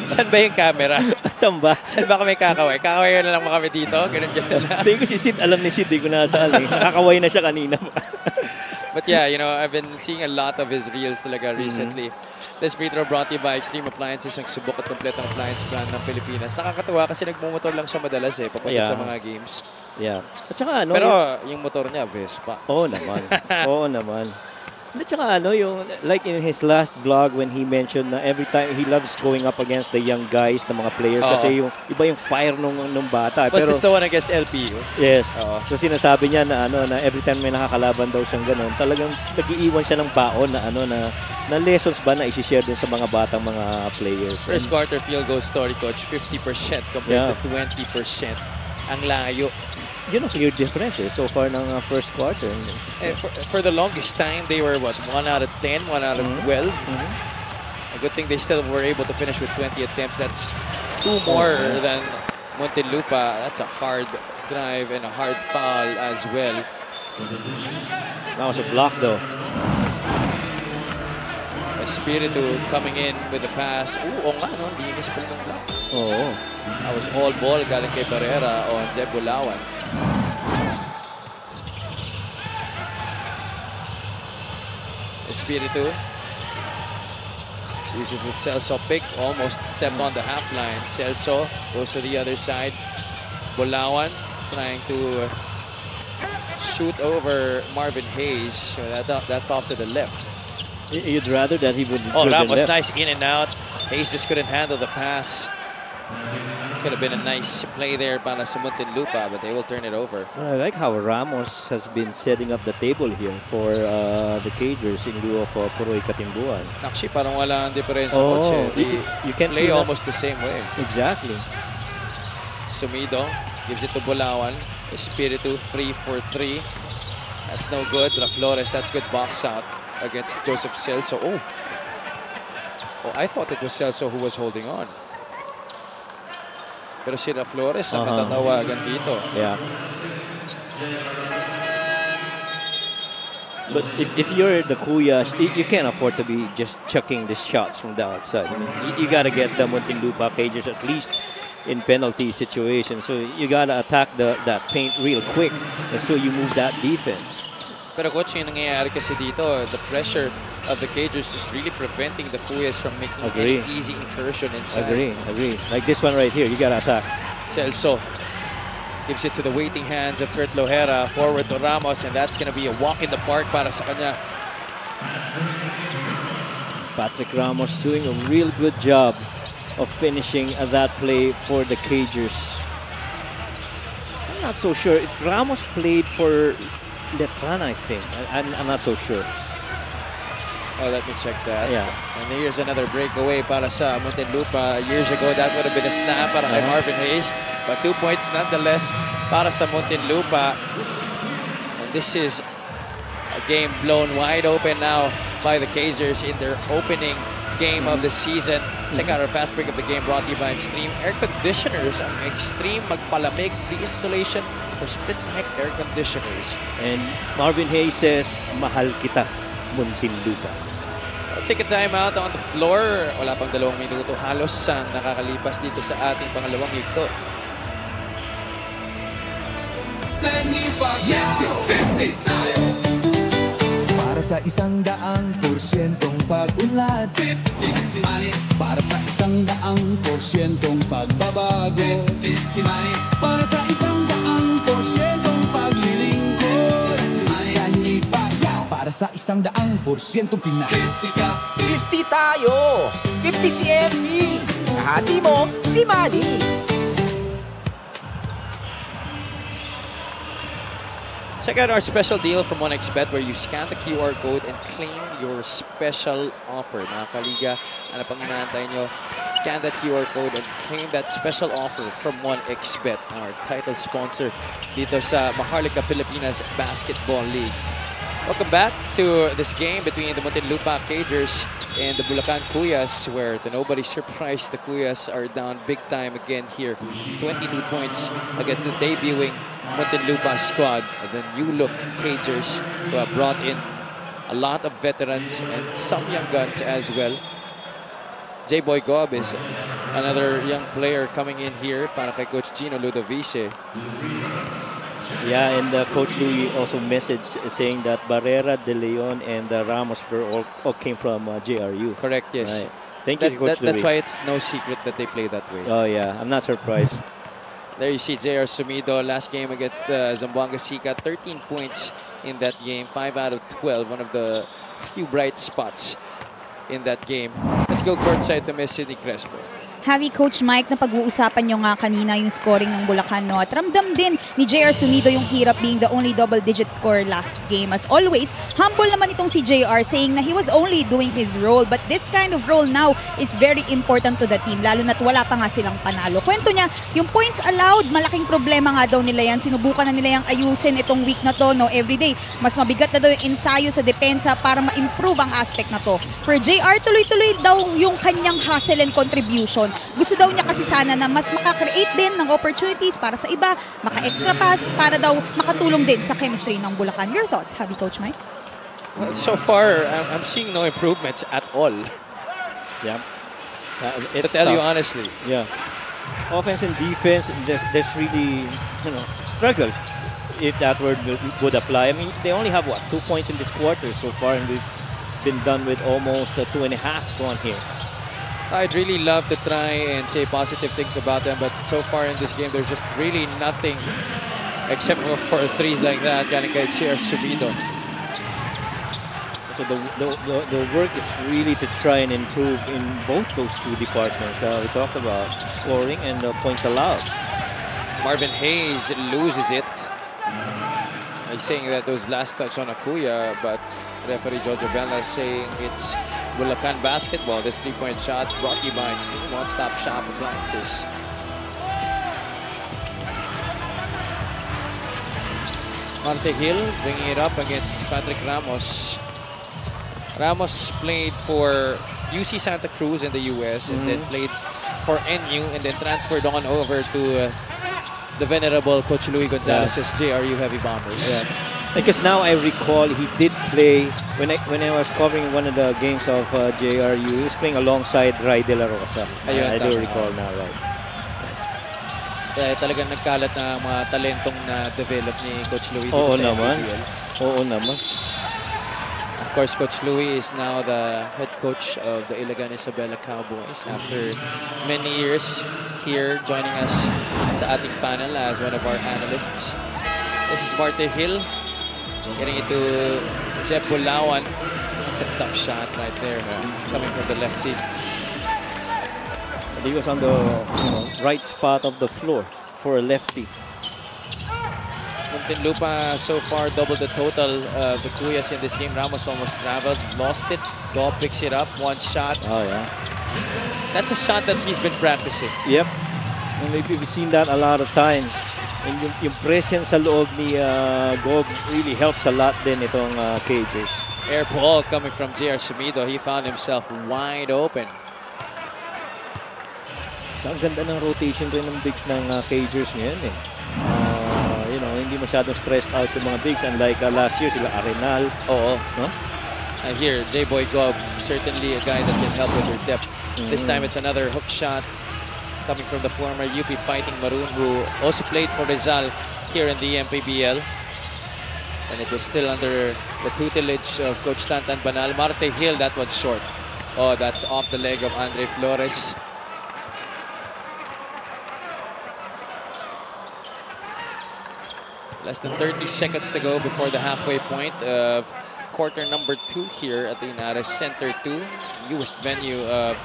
Saan ba yung camera? Saan ba? Saan ba kami kakaway? Kakaway na lang ba kami dito? Ganun-ganun na. Tingin ko si Sid, alam ni Sid, di ko nasaan eh. Nakakaway na siya kanina. But yeah, you know, I've been seeing a lot of his reels talaga recently. This free throw brought to you by Extreme Appliances, ang subok at kompletong appliance brand ng Pilipinas. Nakakatuwa kasi nagmumotor lang siya madalas eh, papunta sa mga games. Yeah. At saka ano, pero yung motor niya, Vespa. Oo naman. Oo naman. At saka ano, yung, like in his last vlog when he mentioned na every time he loves going up against the young guys, the mga players, kasi yung iba yung fire nung bata. Was Pero, this the one against LPU? yes. So sinasabi niya na ano na every time may nakakalaban daw siyang ganun, talagang nag-iiwan siya ng baon na ano na lessons ba na i-share din sa mga batang mga players. First quarter field goal story, coach, 50% compared to 20%. Ang layo. Yun ang clear difference so far ng first quarter. For the longest time, they were what, 1 out of 10, 1 out of 12. A good thing they still were able to finish with 20 attempts. That's 2 more than Muntinlupa. That's a hard drive and a hard foul as well. That was a block though. Espiritu coming in with the pass. Oo nga, no? Linis po ng block. Oo. That was all ball galing kay Barrera on Jeb Bulacan. Espiritu uses the Celso pick, almost stepped on the half line. Celso goes to the other side. Bulacan trying to shoot over Marvin Hayes. So that's off to the left. You'd rather that he would. Oh, that was nice in and out. Hayes just couldn't handle the pass. Could have been a nice play there para sa Muntinlupa, but they will turn it over. I like how Ramos has been setting up the table here for the Cagers in lieu of Puroy Katimbuan. Actually, parang wala ang diferensya, coach. You can play almost the same way. Exactly. Sumido gives it to Bulacan. Espiritu 3 for 3. That's no good. La Flores, that's good box out against Joseph Celso. Oh, I thought it was Celso who was holding on. Pero si La Flores ang natatawagan dito. Yeah. But if you're the Cuyas, you can't afford to be just chucking the shots from the outside. I mean, you got to get the Muntinlupa Cagers at least in penalty situations. So you got to attack that paint real quick. And so you move that defense. Pero coach, yung nangyayari kasi dito, the pressure of the Cagers just really preventing the Cuyas from making any easy incursion inside. Agree. Like this one right here, you gotta attack. Celso gives it to the waiting hands of Kurt Lohera, forward to Ramos, and that's gonna be a walk in the park para sa kanya. Patrick Ramos doing a real good job of finishing that play for the Cagers. I'm not so sure if Ramos played for Letran, I think. I'm not so sure. Oh, let me check that. Yeah. And here's another breakaway para sa Muntinlupa. Years ago, that would have been a snap para kay Marvin Hayes. But 2 points nonetheless para sa Muntinlupa. And this is a game blown wide open now by the Cagers in their opening game of the season. Check out our fast break of the game brought to you by Extreme Air Conditioners. Ang Extreme magpalamig, free installation for split type air conditioners. And Marvin Hayes says, mahal kita, Muntinlupa. We'll take a time out on the floor. Wala pang 2 minuto halos ang nakakalipas dito sa ating pangalawang yugto. Para sa 100% pag-unlad, 50 si Manny. Para sa 100% pagbabago, 50 si Manny. Para sa 100% paglilingkod, si Manny. Para sa 100% Pinas, 50 tayo! 50 si MB! Kahati mo, si Manny! Check out our special deal from 1xBet where you scan the QR code and claim your special offer. Mga kaliga, ano pang inaantay nyo? Scan that QR code and claim that special offer from 1xBet, our title sponsor dito sa Maharlika Pilipinas Basketball League. Welcome back to this game between the Muntinlupa Cagers and the Bulacan Cuyas, where to nobody's surprise, the Cuyas are down big time again here. 22 points against the debuting Muntinlupa squad. And the new look Cagers, who have brought in a lot of veterans and some young guns as well. J-Boy Gob is another young player coming in here para kay Coach Gino Ludovice. Yeah, and Coach Louis also messaged saying that Barrera, De Leon, and Ramos were all came from JRU. Correct, yes. Right. Thank you, Coach Louis. That's why it's no secret that they play that way. Oh yeah, I'm not surprised. There you see J.R. Sumido last game against Zamboanga Sika. 13 points in that game, 5 out of 12. One of the few bright spots in that game. Let's go courtside to Miss Sydney Crespo. Heavy Coach Mike, na pag-uusapan nyo nga kanina yung scoring ng Bulacan, no? At ramdam din ni JR Sumido yung hirap being the only double-digit scorer last game. As always, humble naman itong si JR, saying na he was only doing his role. But this kind of role now is very important to the team, lalo na't wala pa nga silang panalo. Kwento niya, yung points allowed, malaking problema nga daw nila yan. Sinubukan na nila yung ayusin itong week na to, no? Everyday, mas mabigat na daw yung ensayo sa depensa para ma-improve ang aspect na to. For JR, tuloy-tuloy daw yung kanyang hustle and contribution. Gusto daw niya kasi sana na mas makakreate din ng opportunities para sa iba, maka-extra pass, para daw makatulong din sa chemistry ng Bulacan. Your thoughts, Heavy Coach Mike? Well, so far, I'm seeing no improvements at all. Yeah. To tell you honestly. Yeah. Offense and defense, there's really, struggle if that word would apply. I mean, they only have, 2 points in this quarter so far, and we've been done with almost 2.5 gone here. I'd really love to try and say positive things about them, but so far in this game, there's just really nothing except for threes like that. Galing kay JR Sumido. So the work is really to try and improve in both those two departments. We talked about scoring and points allowed. Marvin Hayes loses it. He's saying that it was last touch on Akuya, but referee Jojo Bella is saying it's Bulacan basketball. This 3-point shot brought to you by One Stop Shop Appliances. Marte Hill bringing it up against Patrick Ramos. Ramos played for UC Santa Cruz in the US and then played for NU and then transferred on over to the venerable Coach Louis Gonzalez's JRU Heavy Bombers. Yeah. Because now I recall he did play, when I was covering one of the games of JRU, he was playing alongside Ray De La Rosa. I do recall now, right? Kaya talagang nagkalat na mga talentong na-develop ni Coach Louis. Oo naman. Oo naman. Of course, Coach Louis is now the head coach of the Ilagan Isabela Cowboys after many years here joining us sa ating panel as one of our analysts. This is Marte Hill getting it to Jeb Bulawan. It's a tough shot right there coming from the lefty. He was on the right spot of the floor for a lefty. Muntinlupa so far doubled the total of the Kuyas in this game. Ramos almost traveled, lost it. Go picks it up, one shot. Oh yeah. That's a shot that he's been practicing. Yep. And we've seen that a lot of times. And yung presence sa loob ni Gob really helps a lot din itong Cagers. Air ball coming from JR Sumido. He found himself wide open. So, ang ganda ng rotation rin ng bigs ng Cagers ngayon eh. Hindi masyadong stressed out yung mga bigs. Unlike last year, sila Arenal. Oo. No? Here, J-Boy Gob, certainly a guy that can help with their depth. This time it's another hook shot coming from the former UP Fighting Maroon, who also played for Rizal here in the MPBL. And it was still under the tutelage of Coach Tantan Banal. Marte Hill, that was short. Oh, that's off the leg of Andre Flores. Less than 30 seconds to go before the halfway point of quarter number 2 here at the Inares Center 2, newest venue of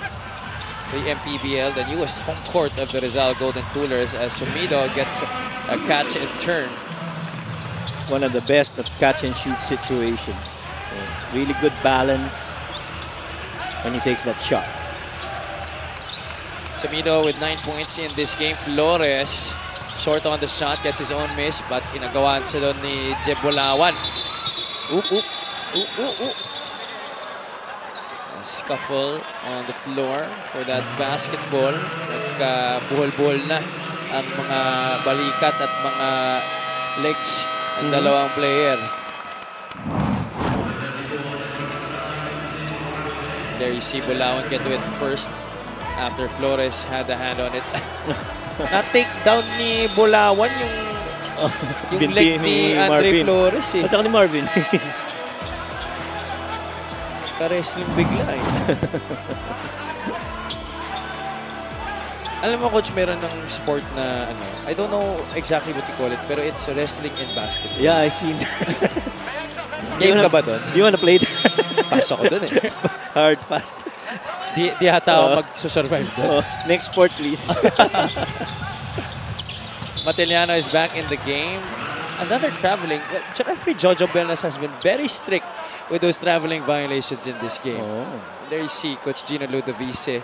the MPBL, the newest home court of the Rizal Golden Coolers, as Sumido gets a catch and turn. One of the best of catch and shoot situations. Really good balance when he takes that shot. Sumido with 9 points in this game. Flores short on the shot, gets his own miss, but inagawan siya doon ni Jeb Bulawan. A scuffle on the floor for that basketball. Nagkabuhol-buhol na ang mga balikat at mga legs ng dalawang player. There you see Bulawan get to it first after Flores had the hand on it. Na-take down ni Bulawan yung leg ni Andre Flores eh. At saka ni Marvin. Ka-wrestling bigla eh. Alam mo, Coach, meron ng sport na I don't know exactly what you call it, pero it's wrestling and basketball. Yeah, I seen that. Game ka ba doon? Do you wanna play it? Pasok ko doon eh. Hard pass. Di hata ako mag-survive doon. Next sport, please. Matiliano is back in the game. Another traveling. Referee Jojo Belnas has been very strict with those traveling violations in this game. There you see Coach Gino Ludovice,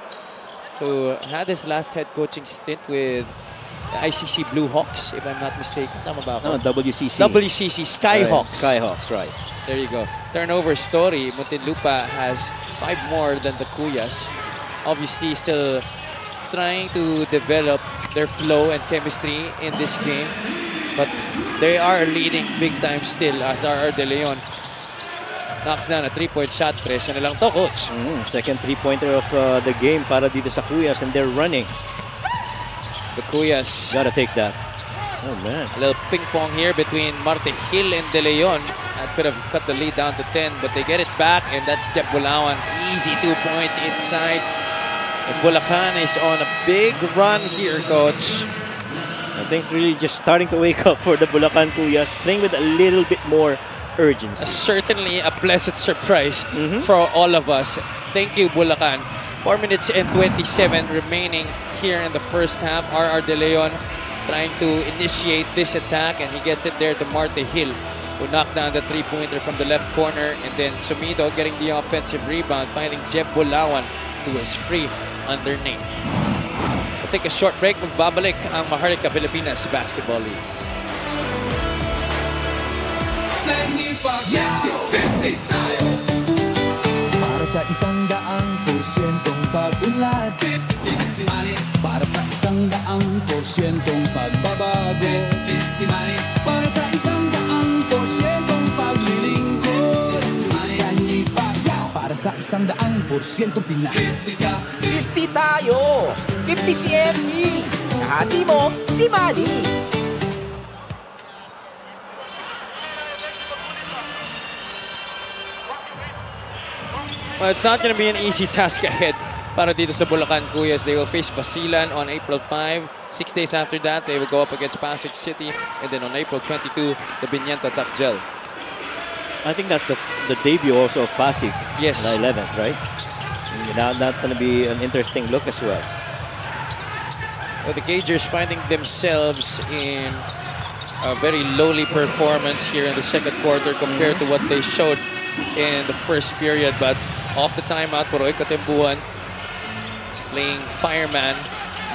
who had his last head coaching stint with the ICC Blue Hawks, if I'm not mistaken. Tama ba ako? No, WCC. WCC Skyhawks. Skyhawks, right. There you go. Turnover story. Muntinlupa has 5 more than the Cuyas. Obviously, still trying to develop their flow and chemistry in this game. But they are leading big time still as RR De Leon knocks down a 3-point shot. Presyo na lang to, coach. Second 3-pointer of the game para dito sa Cuyas, and they're running. The Cuyas. Gotta take that. Oh, man. A little ping pong here between Marte Hill and De Leon. That could have cut the lead down to 10, but they get it back, and that's Jeff Bulacan. Easy 2 points inside. And Bulacan is on a big run here, coach. And things really just starting to wake up for the Bulacan Cuyas, playing with a little bit more urgency. Certainly a pleasant surprise for all of us. Thank you, Bulacan. 4 minutes and 27 remaining here in the first half. RR De Leon trying to initiate this attack, and he gets it there to Marte Hill, who knocked down the 3-pointer from the left corner. And then Sumido getting the offensive rebound, finding Jeb Bulacan, who is free underneath. We'll take a short break. Magbabalik ang Maharlika Pilipinas Basketball League. Para sa 100% pag-unlad, 50 si Manny. Para sa 100% pagbabago, 50 si Manny. Para sa 100% paglilingkod, 50 si Manny. Para sa 100% Pinas, 50 tayo! 50 si ME! Kahati mo, si Manny! Well, it's not going to be an easy task ahead para dito sa Bulacan Cuyas. They will face Basilan on April 5. 6 days after that, they will go up against Pasig City. And then on April 22, the Biniento Takjel. I think that's the debut also of Pasig. Yes. The 11th, right? That's going to be an interesting look as well. Well, the Gagers finding themselves in a very lowly performance here in the second quarter compared to what they showed in the first period. But off the timeout, Poroy Katembuhan playing fireman,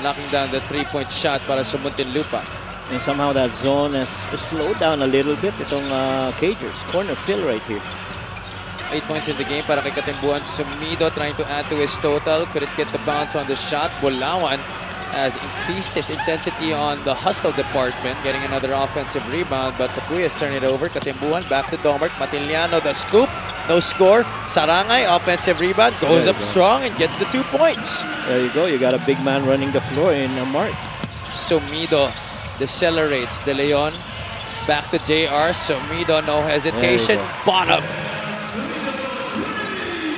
knocking down the 3-point shot para sa Muntinlupa. And somehow that zone has slowed down a little bit. Itong Cagers, corner fill right here. 8 points in the game para kay Katembuhan. Sumido trying to add to his total. Couldn't get the bounce on the shot. Bulacan has increased his intensity on the hustle department, getting another offensive rebound, but the Cuyas turn it over. Katembuhan back to Domert. Matiliano, the scoop, no score. Sarangay, offensive rebound, goes up strong and gets the 2 points. There you go. You got a big man running the floor in Mark. Sumido decelerates. De Leon back to JR. Sumido, no hesitation. Bottom.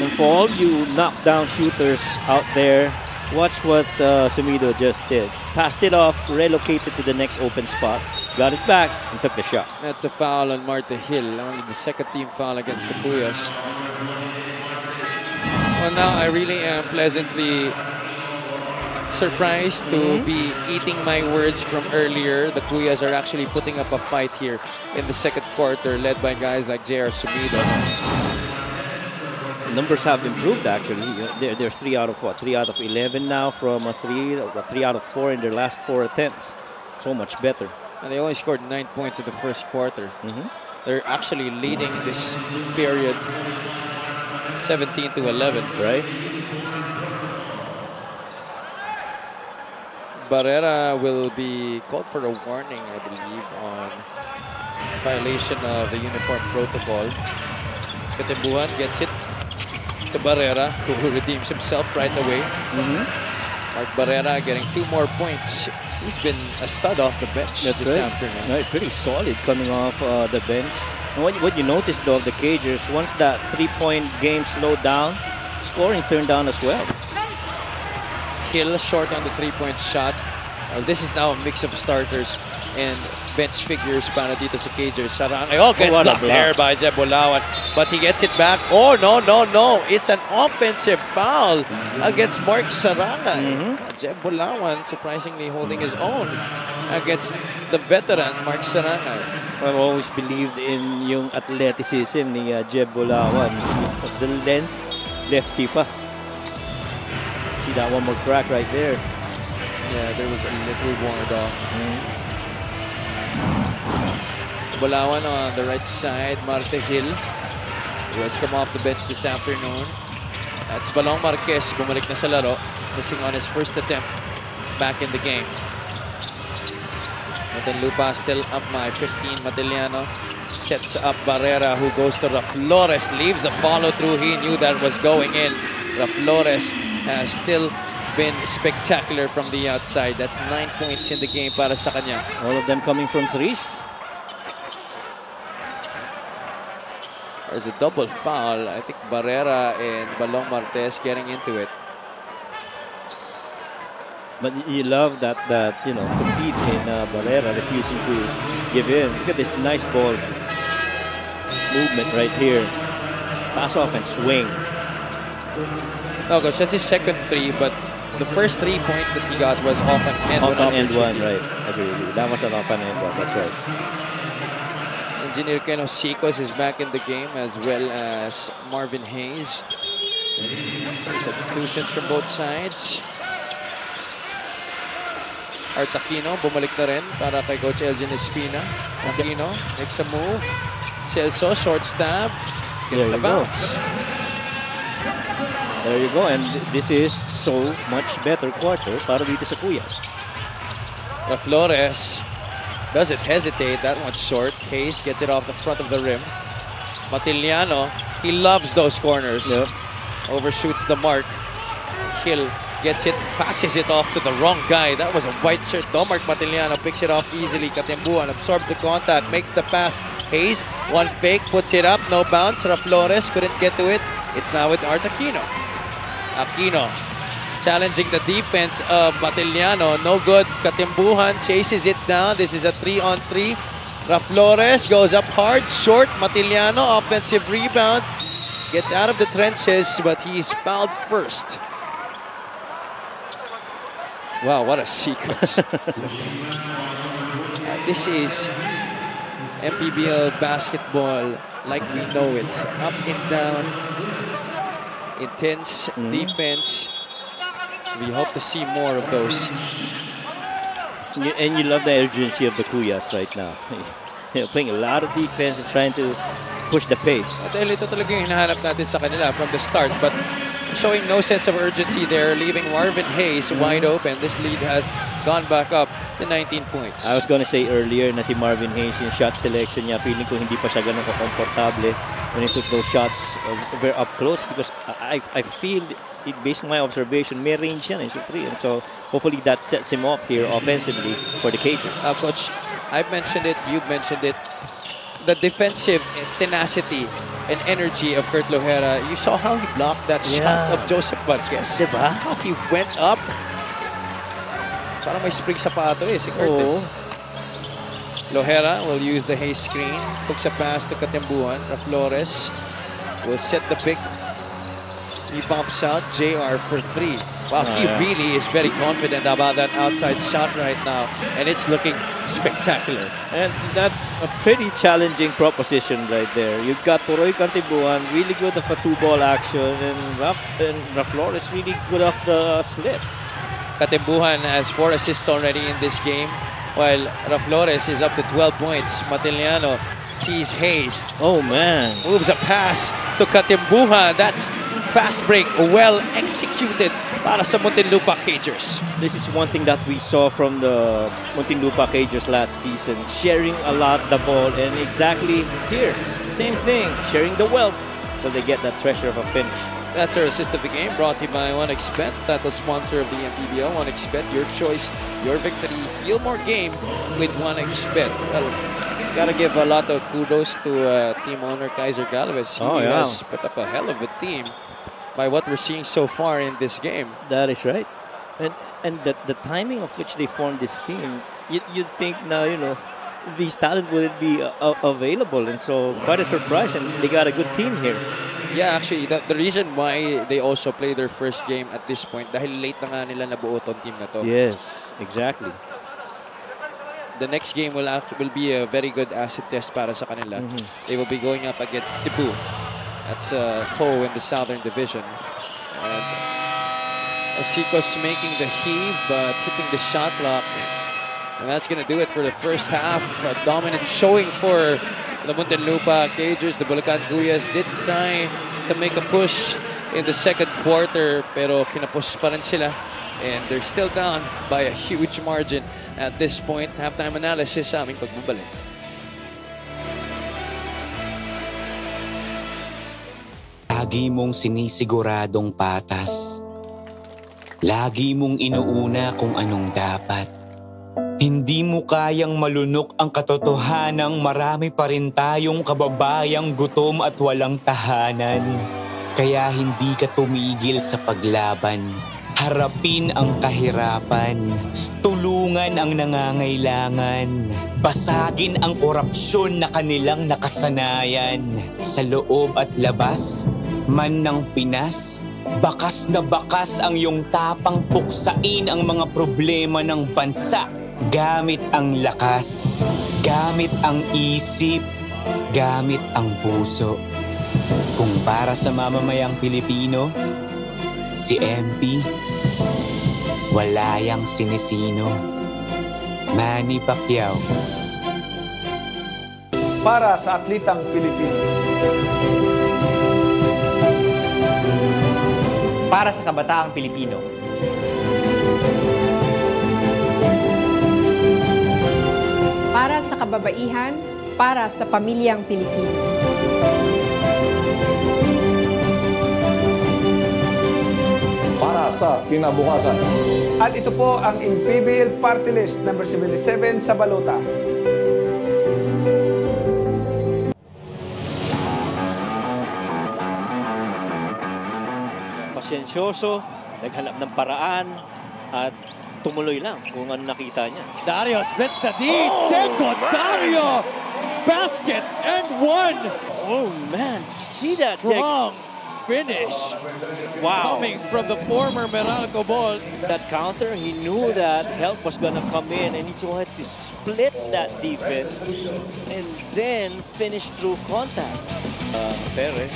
And for all you knockdown shooters out there, watch what Sumido just did. Passed it off, relocated to the next open spot, got it back, and took the shot. That's a foul on Marte Hill. Only the second team foul against the Cuyas. Well, now I really am pleasantly surprised to be eating my words from earlier. The Cuyas are actually putting up a fight here in the second quarter, led by guys like J.R. Sumido. Numbers have improved actually. They're 3 out of what? 3 out of 11 now from a 3 out of 4 in their last 4 attempts. So much better. And they only scored 9 points in the first quarter. They're actually leading this period 17 to 11. Right. Barrera will be called for a warning, I believe, on violation of the uniform protocol. Katembuhan gets it to Barrera, who redeems himself right away. Mark Barrera getting 2 more points. He's been a stud off the bench this afternoon. Right, pretty solid coming off the bench. And what you notice though of the Cagers, once that 3-point game slowed down, scoring turned down as well. Hill short on the 3-point shot. Well, this is now a mix of starters and bench figures para dito sa Cagers. Sarangay, gets blocked there by Jeb Bulacan, but he gets it back. Oh, no. It's an offensive foul against Mark Sarangay. Jeb Bulacan surprisingly holding his own against the veteran Mark Sarangay. I've always believed in yung athleticism ni Jeb Bulacan. The length, lefty pa. See that one more crack right there. Yeah, there was a little ward off. Bulacan on the right side, Marte Hill, who has come off the bench this afternoon. That's Balong Marquez, bumalik na sa laro, missing on his first attempt back in the game. Muntinlupa still up by 15. Matiliano sets up Barrera, who goes to Raflores, leaves the follow-through. He knew that was going in. Raflores has still been spectacular from the outside. That's 9 points in the game para sa kanya. All of them coming from threes. There's a double foul. I think Barrera and Balong Marquez getting into it. But you love that compete in Barrera refusing to give in. Look at this nice ball movement right here. Pass off and swing. No, Coach, that's his second three, but the first 3 points that he got was off an end one. Off an end one, right. Agree. That was an off an end one, that's right. Engineer Keno Sicos is back in the game, as well as Marvin Hayes. Substitutions from both sides. Artaquino, bumalik na rin para kay Coach Elgin Espina. Aquino makes a move. Celso, short stab. Gets the bounce. There you go, and this is so much better quarter para dito sa Cuyas. Raflores doesn't hesitate, that one's short. Hayes gets it off the front of the rim. Matiliano, he loves those corners. Yep. Overshoots the mark. Hill gets it, passes it off to the wrong guy. That was a white shirt. Mark Matiliano picks it off easily. Katembuan absorbs the contact, makes the pass. Hayes, one fake, puts it up, no bounce. Raflores couldn't get to it. It's now with Artaquino. Aquino challenging the defense of Matiliano. No good. Katembuhan chases it down. This is a 3-on-3. Raflores goes up hard, short. Matiliano, offensive rebound. Gets out of the trenches, but he's fouled first. Wow, what a sequence. This is MPBL basketball like we know it. Up and down. Intense defense. We hope to see more of those. And you love the urgency of the Cuyas right now. Playing a lot of defense and trying to push the pace. Dahil ito talaga yung hinahanap natin sa kanila from the start, but showing no sense of urgency there, leaving Marvin Hayes wide open. This lead has gone back up to 19 points. I was gonna say earlier na si Marvin Hayes, yung shot selection niya, feeling ko hindi pa siya ganun ka-komportable when he took those shots very up close, because I feel, based on my observation, may range yan sa free. And so hopefully that sets him off here offensively for the Cagers. Coach, I've mentioned it, you've mentioned it. The defensive tenacity and energy of Kurt Lohera. You saw how he blocked that shot of Joseph Marquez. Diba? How he went up. Parang may spring sapato si Kurt. Lohera will use the Hayes screen. Hooks a pass to Katembuan. Raflores will set the pick. He bumps out. JR for 3. Wow, he really is very confident about that outside shot right now. And it's looking spectacular. And that's a pretty challenging proposition right there. You've got Poroy Katembuan, really good off a 2-ball action, and Raflores really good off the slip. Katembuan has 4 assists already in this game, while Raflores is up to 12 points. Matiliano sees Hayes. Oh, man. Moves a pass to Katembuan. That's fast break, well executed para sa Muntinlupa Cagers. This is one thing that we saw from the Muntinlupa Cagers last season. Sharing a lot the ball, and exactly here, same thing. Sharing the wealth till they get that treasure of a finish. That's our assist of the game, brought to you by 1xBet, title sponsor of the MPBL. 1xBet, your choice, your victory. Feel more game with 1xBet. Well, gotta give a lot of kudos to team owner Kaiser Galvez. He has put up a hell of a team by what we're seeing so far in this game. That is right. And And the timing of which they formed this team, you'd think now, these talent wouldn't be available. And so quite a surprise. And they got a good team here. Yeah, actually, the reason why they also play their first game at this point, dahil late na nga nila nabuo tong team na to. Yes, exactly. The next game will be a very good acid test para sa kanila. They will be going up against Cebu. That's a foe in the Southern Division. And Osicos making the heave, but hitting the shot block. And that's going to do it for the first half. A dominant showing for the Muntinlupa Cagers. The Bulacan Cuyas did try to make a push in the second quarter, pero kinapush pa rin sila. And they're still down by a huge margin at this point. Halftime analysis sa aming pagbabalik. Lagi mong sinisiguradong patas. Lagi mong inuuna kung anong dapat. Hindi mo kayang malunok ang katotohanang marami pa rin tayong kababayang gutom at walang tahanan. Kaya hindi ka tumigil sa paglaban. Harapin ang kahirapan. Tulungan ang nangangailangan. Basagin ang korupsyon na kanilang nakasanayan. Sa loob at labas, man ng Pinas, bakas na bakas ang iyong tapang puksain ang mga problema ng bansa. Gamit ang lakas, gamit ang isip, gamit ang puso. Kung para sa mamamayang Pilipino, si MP, wala yang sinisino. Manny Pacquiao. Para sa atlitang Pilipino. Para sa kabataang Pilipino. Para sa kababaihan, para sa pamilyang Pilipino. Para sa kinabukasan. At ito po ang MPBL Party List number 77 sa balota. Pasensyoso, naghanap ng paraan, at tumuloy lang kung ano nakita niya. Dario splits the lead. Checo, Dario! Basket and one! Oh man, see that, Jack? Strong finish. Wow. Coming from the former Meralco ball. That counter, he knew that help was gonna come in and he tried to split that defense and then finish through contact. Perez.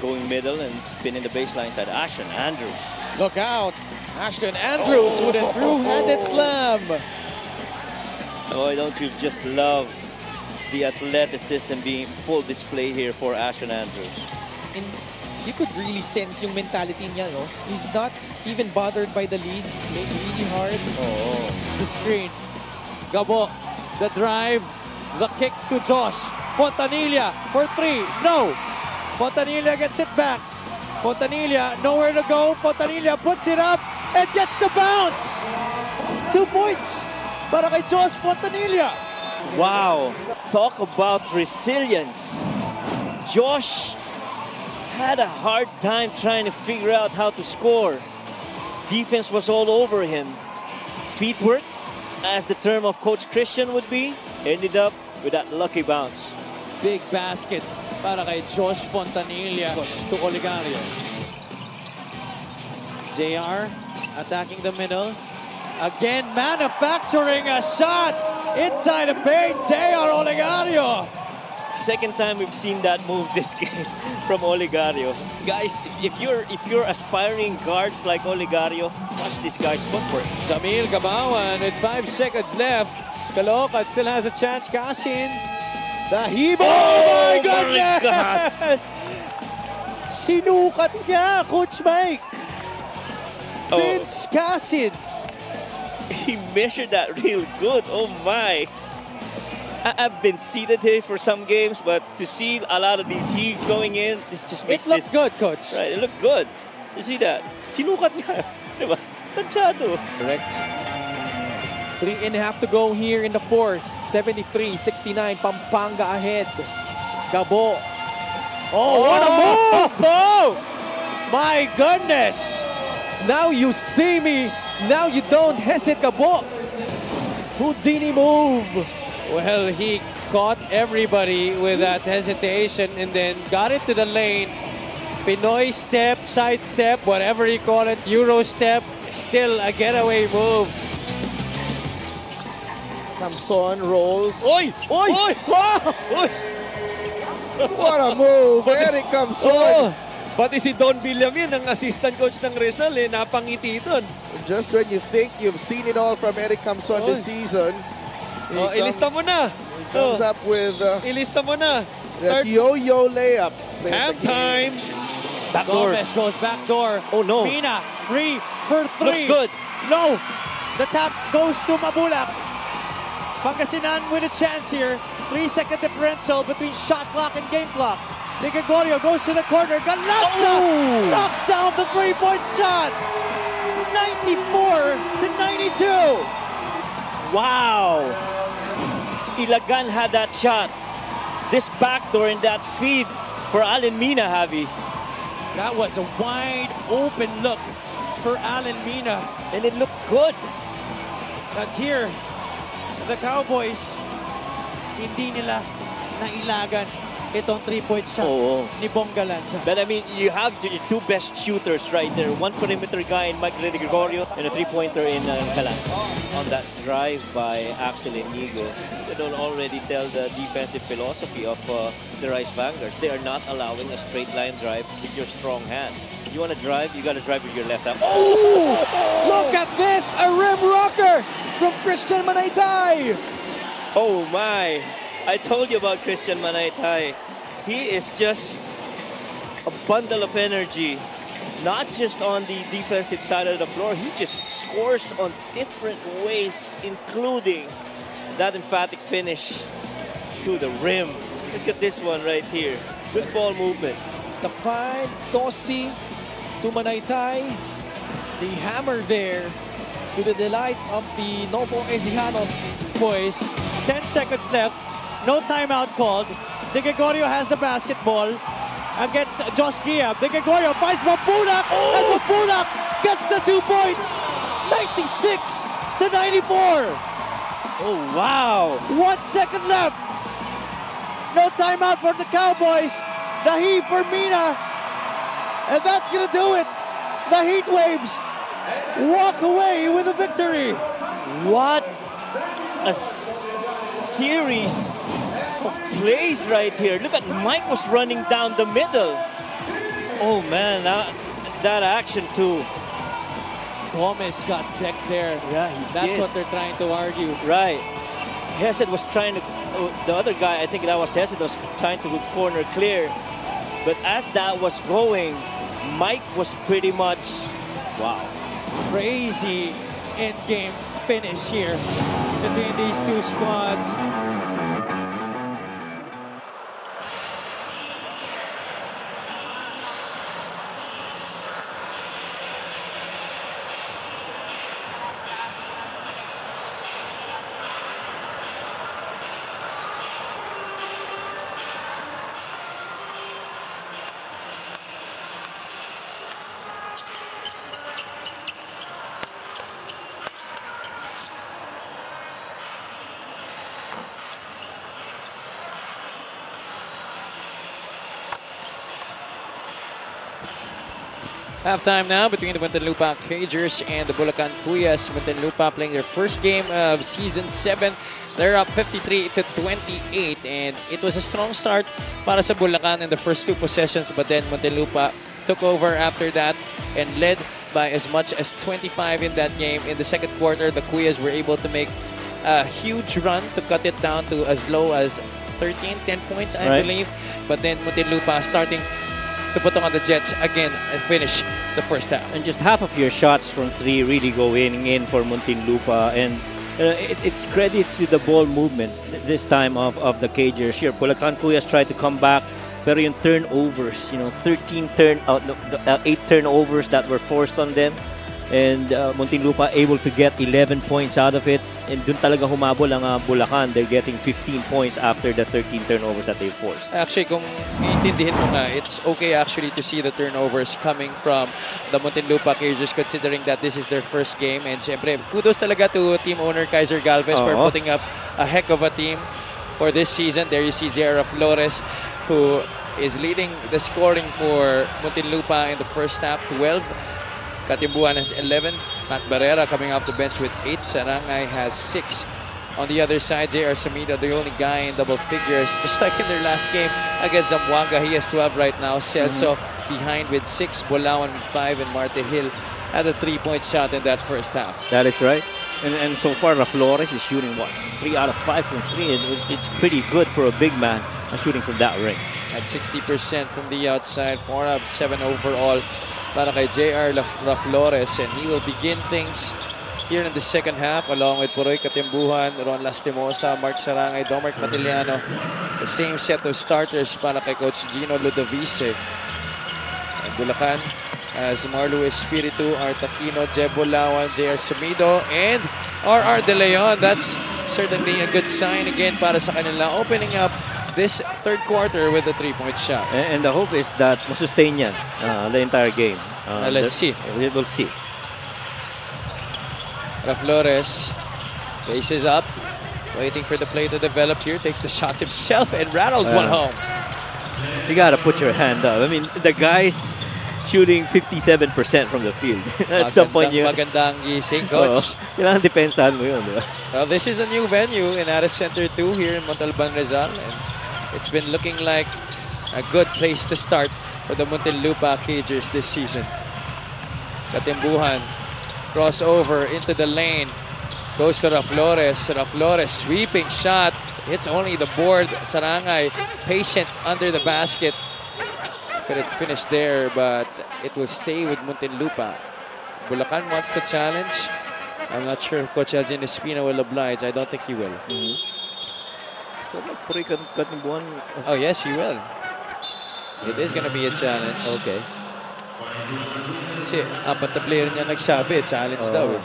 Going middle and spinning the baseline side. Ashton Andrews. Look out. Ashton Andrews with a through-handed slam. Oh, don't you just love the athleticism being full display here for Ashton Andrews. And you could really sense yung mentality niya, no? He's not even bothered by the lead. He plays really hard. Oh. The screen. Gabo. The drive. The kick to Josh. Fontanilla for three. No. Fontanilla gets it back. Fontanilla, nowhere to go. Fontanilla puts it up and gets the bounce. 2 points para kay Josh Fontanilla. Wow. Talk about resilience. Josh had a hard time trying to figure out how to score. Defense was all over him. Feet work, as the term of Coach Christian would be, ended up with that lucky bounce. Big basket para kay Josh Fontanilla to Oligario. JR attacking the middle. Again, manufacturing a shot inside the paint. JR Oligario. Second time we've seen that move this game from Oligario. Guys, if you're aspiring guards like Oligario, watch this guy's footwork. Jamil Gabawan with 5 seconds left. Caloocan still has a chance. Casin. The heave. Oh my goodness! God. Sinukat niya, Coach Mike. Vince Casin. He measured that real good. Oh my. I've been seated here for some games, but to see a lot of these heaves going in, this just makes it looked good, Coach. Right, it looked good. You see that? Sinukat niya. Diba? Tansyado. Correct. 3.5 to go here in the fourth. 73-69, Pampanga ahead. Gabo. Oh, what a move! Oh! My goodness! Now you see me. Now you don't hesitate, Kabo. Houdini move. Well, he caught everybody with that hesitation and then got it to the lane. Pinoy step, side step, whatever you call it, Euro step, still a getaway move. Kamson rolls. Oy! Oy! Oy! Oy! What a move! Eric Kamson. Oh, pati si Don Villamin, ang assistant coach ng Rizal, napangiti doon. Just when you think you've seen it all from Eric Kamson this season, ilista mo na. He comes up with ilista mo na. that yo-yo layup. Half time. Backdoor. Gomez goes backdoor. Oh no. Mina, free for three. Looks good. No. The tap goes to Mabulak. Pangasinan with a chance here. 3-second differential between shot clock and game clock. De Gregorio goes to the corner. Galanza knocks down the three-point shot. 94 to 92. Wow. Ilagan had that shot. This backdoor and that feed for Allen Mina, Javi. That was a wide open look for Allen Mina. And it looked good. But here, the Cowboys, hindi nila nailagan itong three-point shot ni Bong Galanza. But I mean, you have your two best shooters right there. One perimeter guy in Mike De Gregorio and a three-pointer in Galanza. On that drive by Axel Inigo, they don't already tell the defensive philosophy of the Rice Vanguards. They are not allowing a straight line drive with your strong hand. You want to drive, you got to drive with your left hand. Oh! Look at this! A rim rocker from Christian Manaytay! Oh my! I told you about Christian Manaytay. He is just a bundle of energy. Not just on the defensive side of the floor, he just scores on different ways, including that emphatic finish to the rim. Look at this one right here. Good ball movement. The fine Tosi to Manaytay. The hammer there to the delight of the Novo Encijanos Boys, 10 seconds left. No timeout called. De Gregorio has the basketball against Josh Giab. De Gregorio finds Mabulak, and Mabulak gets the 2 points. 96 to 94. Oh, wow. 1 second left. No timeout for the Cowboys. The heat for Mina. And that's going to do it. The Heat Waves walk away with a victory. What a series of plays right here. Look at Mike was running down the middle. Oh man, that action too. Gomez got decked there. Yeah, That's what they're trying to argue. Right. Hesed was trying to, the other guy, I think that was Hesed, was trying to corner clear. But as that was going, Mike was pretty much, wow. Crazy end game finish here between these two squads. Halftime now between the Muntinlupa Cagers and the Bulacan Cuyas. Muntinlupa playing their first game of Season 7. They're up 53 to 28, and it was a strong start para sa Bulacan in the first 2 possessions, but then Muntinlupa took over after that and led by as much as 25 in that game. In the second quarter, the Cuyas were able to make a huge run to cut it down to as low as 10 points, I believe. But then Muntinlupa starting to put on the Jets again and finish the first half. And just half of your shots from 3 really going in for Muntinlupa, and it's credit to the ball movement this time of the Cagers here. Bulacan Cuyas tried to come back, pero yung turnovers, 8 turnovers that were forced on them. And Muntinlupa able to get 11 points out of it. And dun talaga humabol ang Bulacan. They're getting 15 points after the 13 turnovers that they forced. Actually, kung iintindihin mo nga, it's okay actually to see the turnovers coming from the Muntinlupa Cagers considering that this is their first game. And syempre, kudos talaga to team owner Kaiser Galvez for putting up a heck of a team for this season. There you see J.R. Flores, who is leading the scoring for Muntinlupa in the first half, 12. Katimbuan has 11. Pat Barrera coming off the bench with 8. Sarangay has 6. On the other side, J.R. Samita, the only guy in double figures. Just like in their last game against Zamboanga, he has 12 right now. Celso behind with 6. Bulacan with 5. And Marte Hill had a 3-point shot in that first half. That is right. And so far, Flores is shooting, what, 3 out of 5 from 3. It's pretty good for a big man shooting from that range. At 60% from the outside, 4 out of 7 overall para kay J.R. Flores, and he will begin things here in the second half along with Puroy Katimbuhan, Ron Lastimosa, Mark Sarangay, Domark Matiliano. The same set of starters para kay Coach Gino Ludovice. And Bulacan as Marlo Espiritu, Artaquino, Jeb Bulawan, J.R. Samido, and R.R. De Leon. That's certainly a good sign again para sa kanila, opening up this third quarter with a 3-point shot. And the hope is that masustain yan the entire game. Let's see. We will see. Flores faces up, waiting for the play to develop here, takes the shot himself and rattles one home. You gotta put your hand up. I mean, the guy's shooting 57% from the field. At some point, magandang gising, Coach. Kailangan depensahan mo yun, di ba? Well, this is a new venue in Aris Center 2 here in Montalban, Rizal. And it's been looking like a good place to start for the Muntinlupa Cagers this season. Katimbuhan, crossover into the lane, goes to Flores. Flores sweeping shot, hits only the board. Sarangay patient under the basket. Could have finished there, but it will stay with Muntinlupa. Bulacan wants the challenge. I'm not sure if Coach Elgin Espina will oblige. I don't think he will. Oh, yes, he will. It is going to be a challenge. Okay. Kasi apat na player niya nagsabi, challenge daw.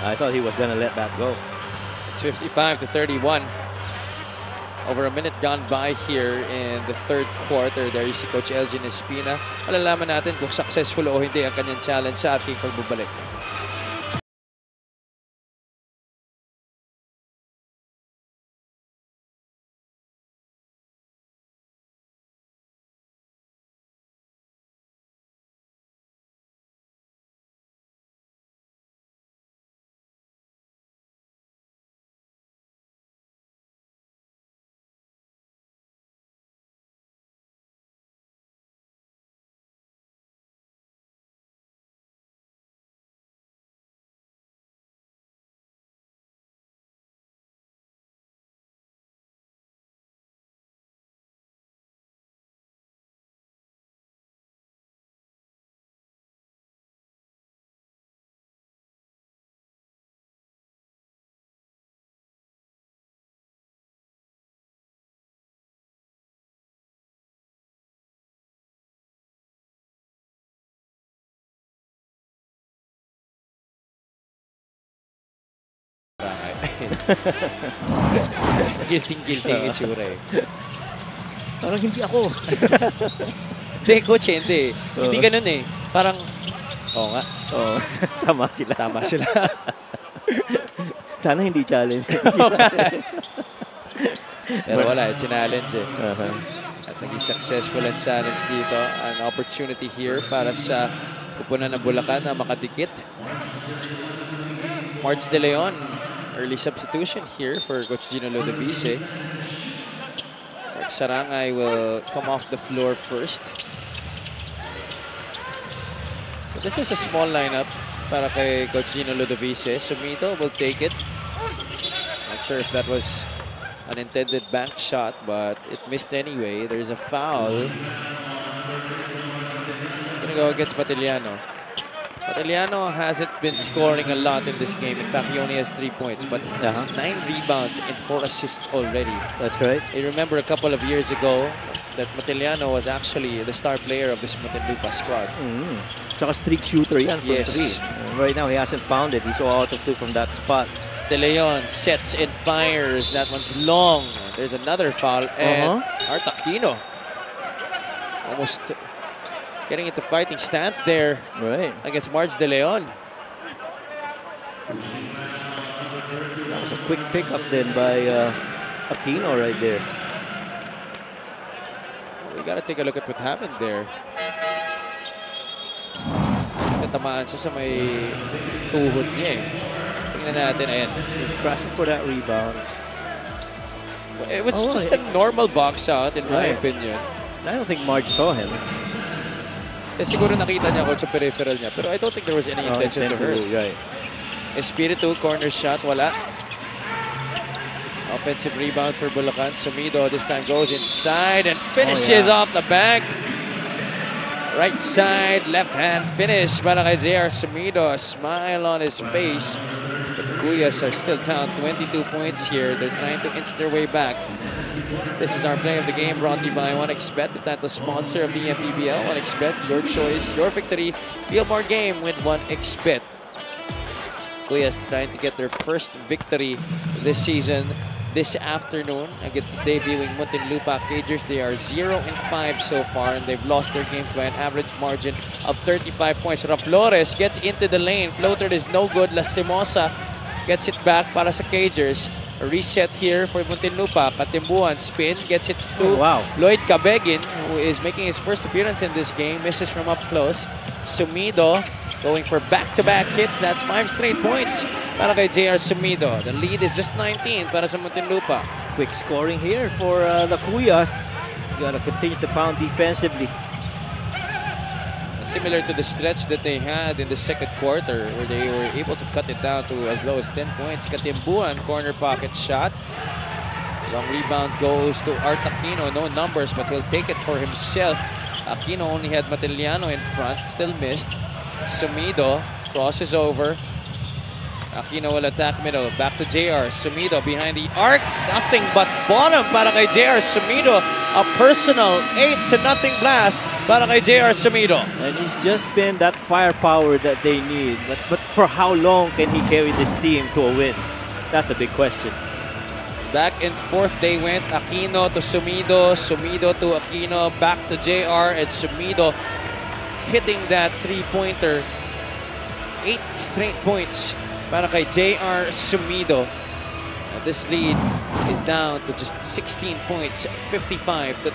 I thought he was going to let that go. It's 55-31. Over a minute gone by here in the third quarter. There you see Coach Elgin Espina. Malalaman natin kung successful o hindi ang kanyang challenge sa ating pagbabalik. Guilty yung itsura eh. Parang hindi ako. Hindi, Coach, hindi. Hindi ganun eh. Parang, oo nga. Oo. Tama sila. Tama sila. Sana hindi challenge. Pero wala, challenge eh. At naging successful ang challenge dito. An opportunity here para sa kupunan ng Bulacan na makadikit. Marge De Leon, early substitution here for Coach Gino Ludovice. Sarangay will come off the floor first. So this is a small lineup para kay Coach Gino Ludovice. Sumito will take it. Not sure if that was an intended bank shot, but it missed anyway. There's a foul. It's gonna go against Matiliano. Matiliano hasn't been scoring a lot in this game. In fact, he only has 3 points, but 9 rebounds and 4 assists already. That's right. I remember a couple of years ago, that Muntinlupa was actually the star player of this Muntinlupa squad. Tsaka streak shooter yan for Yes. 3. Right now, he hasn't found it. He's all out of 2 from that spot. De Leon sets and fires. That one's long. There's another foul. And Artaquino almost getting into fighting stance there against Marge De Leon. That was a quick pickup then by Aquino right there. We gotta take a look at what happened there. Natamaan siya sa may tuhod niya eh. Tingnan natin, ayan. He's crashing for that rebound. It was just a normal box out in my opinion. I don't think Marge saw him. Siguro nakita niya ako sa peripheral niya. Pero I don't think there was any intention to hurt. Espiritu, corner shot, wala. Offensive rebound for Bulacan. Sumido this time goes inside and finishes off the back. Right side, left hand finish para kay JR Sumido. A smile on his face. But the Cuyas are still down 22 points here. They're trying to inch their way back. This is our play of the game brought to you by 1xBet, the title sponsor of the MPBL. 1xBet, your choice, your victory. Feel more game with 1xBet. Cuyas trying to get their first victory this season. This afternoon against the debuting Muntinlupa Cagers. They are 0-5 so far, and they've lost their games by an average margin of 35 points. Flores gets into the lane. Floater is no good. Lastimosa gets it back para sa Cagers. A reset here for Muntinlupa. Katimbuan spin, gets it to Lloyd Cabegin, who is making his first appearance in this game. Misses from up close. Sumido going for back-to-back hits. That's 5 straight points para kay JR Sumido. The lead is just 19 para sa Muntinlupa. Quick scoring here for the Cuyas. You gotta continue to pound defensively. Similar to the stretch that they had in the second quarter, where they were able to cut it down to as low as 10 points. Katimbuan, corner pocket shot. Long rebound goes to Artaquino. No numbers, but he'll take it for himself. Aquino only had Matiliano in front, still missed. Sumido crosses over. Aquino will attack middle. Back to JR. Sumido behind the arc. Nothing but bottom para kay JR Sumido. A personal 8-0 blast para kay JR Sumido. And he's just been that firepower that they need. But for how long can he carry this team to a win? That's the big question. Back and forth they went. Aquino to Sumido. Sumido to Aquino. Back to JR and Sumido hitting that three-pointer. 8 straight points para kay JR Sumido. This lead is down to just 16 points, 55-39.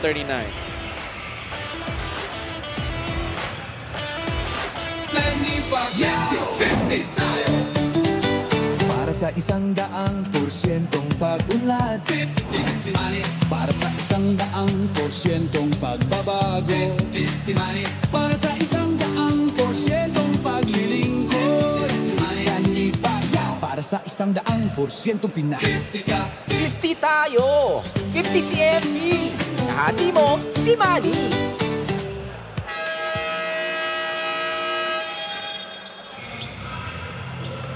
Para sa 100% pag-unlad, 50 si Manny. Para sa 100% pagbabago, 50 si Manny. Para sa 100% paglilingkod, 50 si Manny. Para sa 100% Pinas, 50 tayo! 50 si MB! Kahati mo, si Manny!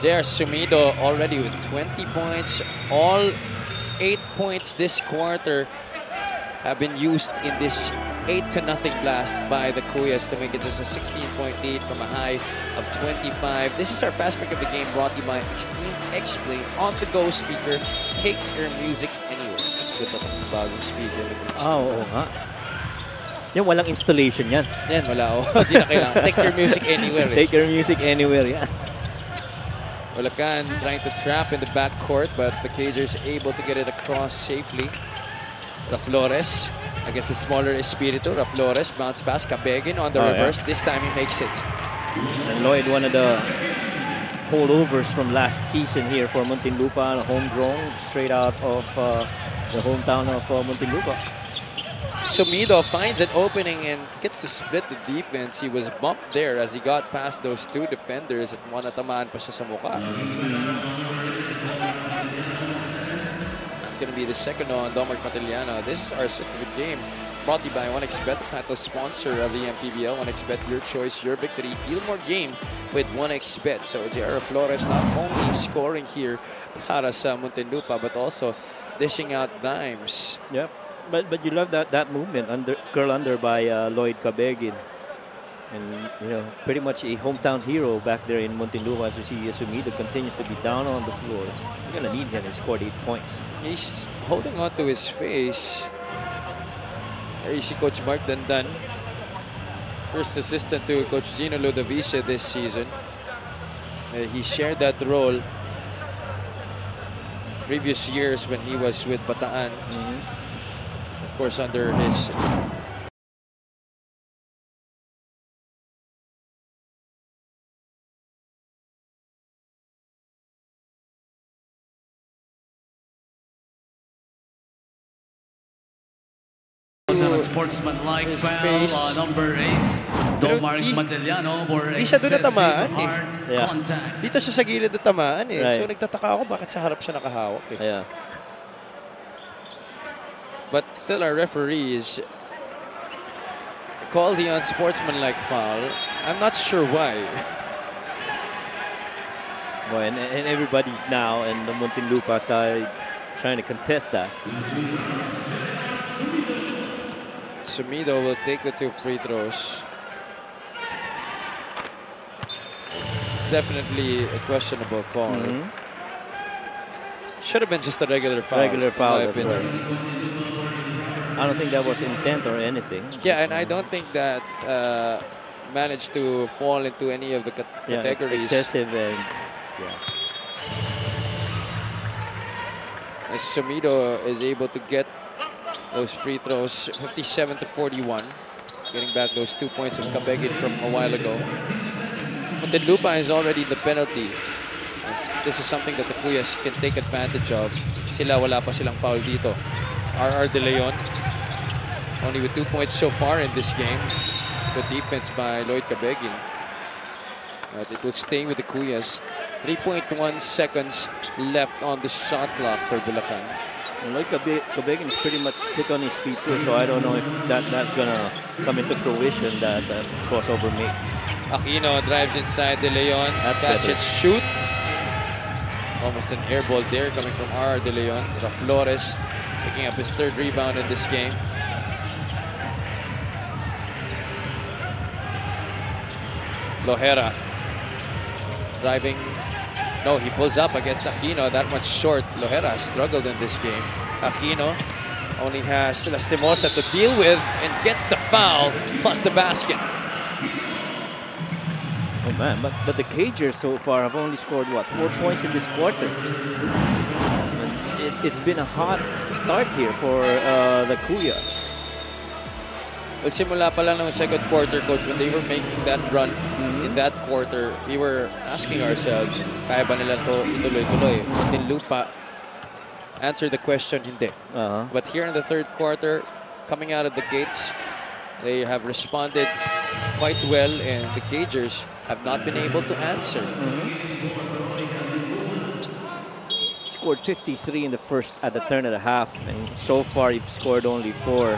JR Sumido already with 20 points. All 8 points this quarter have been used in this 8-0 blast by the Cuyas to make it just a 16-point lead from a high of 25. This is our fast break of the game brought to you by Extreme X-Play on-the-go speaker. Take your music anywhere. Good na itong bagong speaker. Oo nga. Yan, walang installation yan. Yan, wala. Hindi na kailangan. Take your music anywhere. Take your music anywhere, yeah. Bulacan trying to trap in the backcourt, but the Cagers able to get it across safely. Flores against the smaller Espiritu. Flores bounce pass. Cabegin on the reverse. Yeah. This time he makes it. And Lloyd, one of the holdovers from last season here for Muntinlupa, homegrown, straight out of the hometown of Muntinlupa. Sumido finds an opening and gets to split the defense. He was bumped there as he got past those two defenders at natamaan pa siya sa mukha. That's going to be the second on Dominic Matiliano. This is our assist of the game brought to you by 1xBet, the title sponsor of the MPBL. 1xBet, your choice, your victory. Feel more game with 1xBet. So JR Flores not only scoring here para sa Muntinlupa, but also dishing out dimes. Yep. But you love that movement curl under by Lloyd Cabegin. And, you know, pretty much a hometown hero back there in Muntinlupa. As you see, Sumido continues to be down on the floor. You're going to need him. He scored 8 points. He's holding on to his face. There you see Coach Mark Dandan. First assistant to Coach Gino Ludovice this season. He shared that role previous years when he was with Bataan. Of course, under his Sportsman-like foul, number 8. Domar Matellano for di siya doon natamaan excessive hard contact. Dito siya sa gilid natamaan eh. Right. So nagtataka ako bakit sa harap siya nakahawak eh. Yeah. But still our referees called the unsportsmanlike foul. I'm not sure why. Boy, and everybody's now in the Muntinlupa side trying to contest that. Sumido will take the 2 free throws. It's definitely a questionable call. Should have been just a regular foul. Regular foul, in my that's opinion. right. I don't think that was intent or anything. Yeah, and I don't think that managed to fall into any of the categories. Excessive and As Sumido is able to get those free throws, 57 to 41. Getting back those 2 points of Cabegin from a while ago. Muntinlupa is already in the penalty. This is something that the Cuyas can take advantage of. Sila wala pa silang foul dito. RR De Leon, only with 2 points so far in this game. Good defense by Lloyd Cabegin. But it will stay with the Cuyas. 3.1 seconds left on the shot clock for Bulacan. Lloyd Cabegin is pretty much quick on his feet too, so I don't know if that's gonna come into fruition, that crossover make. Aquino drives inside De Leon. That's catch better. it, shoot. Almost an air ball there coming from RR De Leon. Flores picking up his 3rd rebound in this game. Lohera driving. No, he pulls up against Aquino. That much short. Lohera struggled in this game. Aquino only has Lastimosa to deal with and gets the foul plus the basket. Oh man, but the Cagers so far have only scored what, 4 points in this quarter. It's been a hot start here for the Cuyas. Well, simula pa lang ng second quarter, Coach, when they were making that run in that quarter, we were asking ourselves, kaya ba nila to ituloy-tuloy? Muntinlupa answered the question, hindi. But here in the 3rd quarter, coming out of the gates, they have responded quite well, and the Cagers have not been able to answer. Scored 53 in the first at the turn of the half, and so far you've scored only 4.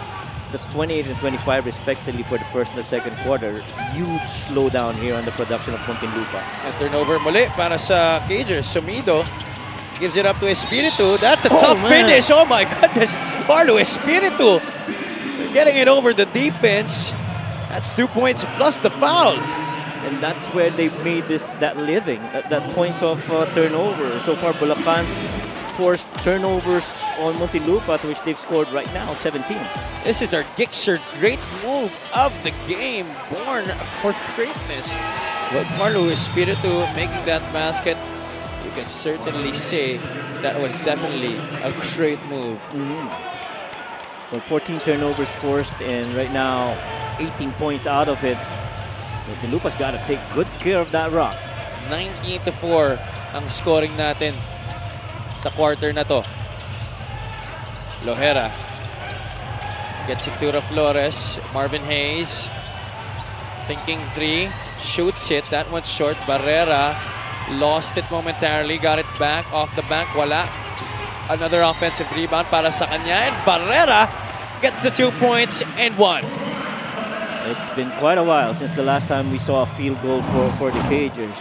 That's 28 and 25 respectively for the first and the second quarter. Huge slowdown here on the production of Muntinlupa. And turnover muli para sa Cagers. Sumido gives it up to Espiritu. That's a tough finish. Oh my goodness. Carlo Espiritu getting it over the defense. That's 2 points plus the foul. And that's where they made that living, that points of turnover. So far, Bulacan's forced turnovers on Muntinlupa, to which they've scored right now 17. This is our Gixer great move of the game, born for greatness. But Carlo Espiritu making that basket, you can certainly say that was definitely a great move. Well, 14 turnovers forced, and right now 18 points out of it. Muntinlupa's got to take good care of that rock. 19-4 ang scoring natin sa quarter na to. Lohera gets it to Flores. Marvin Hayes thinking 3, shoots it. That one's short. Barrera lost it momentarily, got it back off the bank. Wala. Another offensive rebound para sa kanya, and Barrera gets the 2 points and 1. It's been quite a while since the last time we saw a field goal for the Cagers.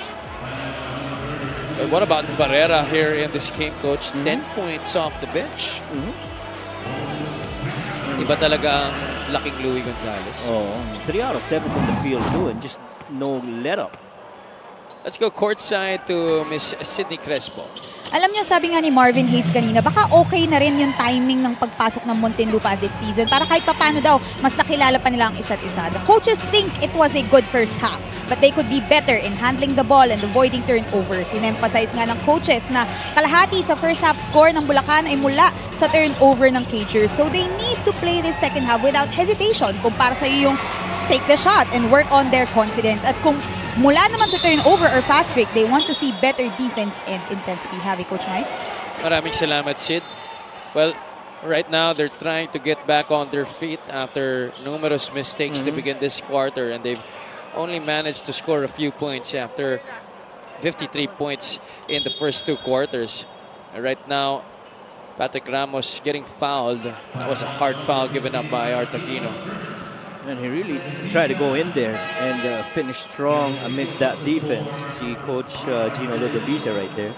But what about Barrera here in this game, Coach? 10 points off the bench. Iba talaga ang laking Louie Gonzalez. Oh, 3 out of 7 from the field too, and just no let up. Let's go courtside to Miss Sydney Crespo. Alam nyo, sabi nga ni Marvin Hayes kanina, baka okay na rin yung timing ng pagpasok ng Muntinlupa this season para kahit papano daw, mas nakilala pa nila ang isa't isa. The coaches think it was a good first half, but they could be better in handling the ball and avoiding turnovers. In-emphasize nga ng coaches na kalahati sa first half score ng Bulacan ay mula sa turnover ng Cagers. So they need to play this second half without hesitation kung para sa yung take the shot and work on their confidence. At kung mula naman sa turnover or fast break, they want to see better defense and intensity. Have you, Coach Mike? Maraming salamat, Sid. Well, right now they're trying to get back on their feet after numerous mistakes to begin this quarter, and they've only managed to score a few points after 53 points in the first 2 quarters. And right now, Patrick Ramos getting fouled. That was a hard foul given up by Artaquino. And he really tried to go in there and finish strong amidst that defense. See Coach Gino Ludovica right there.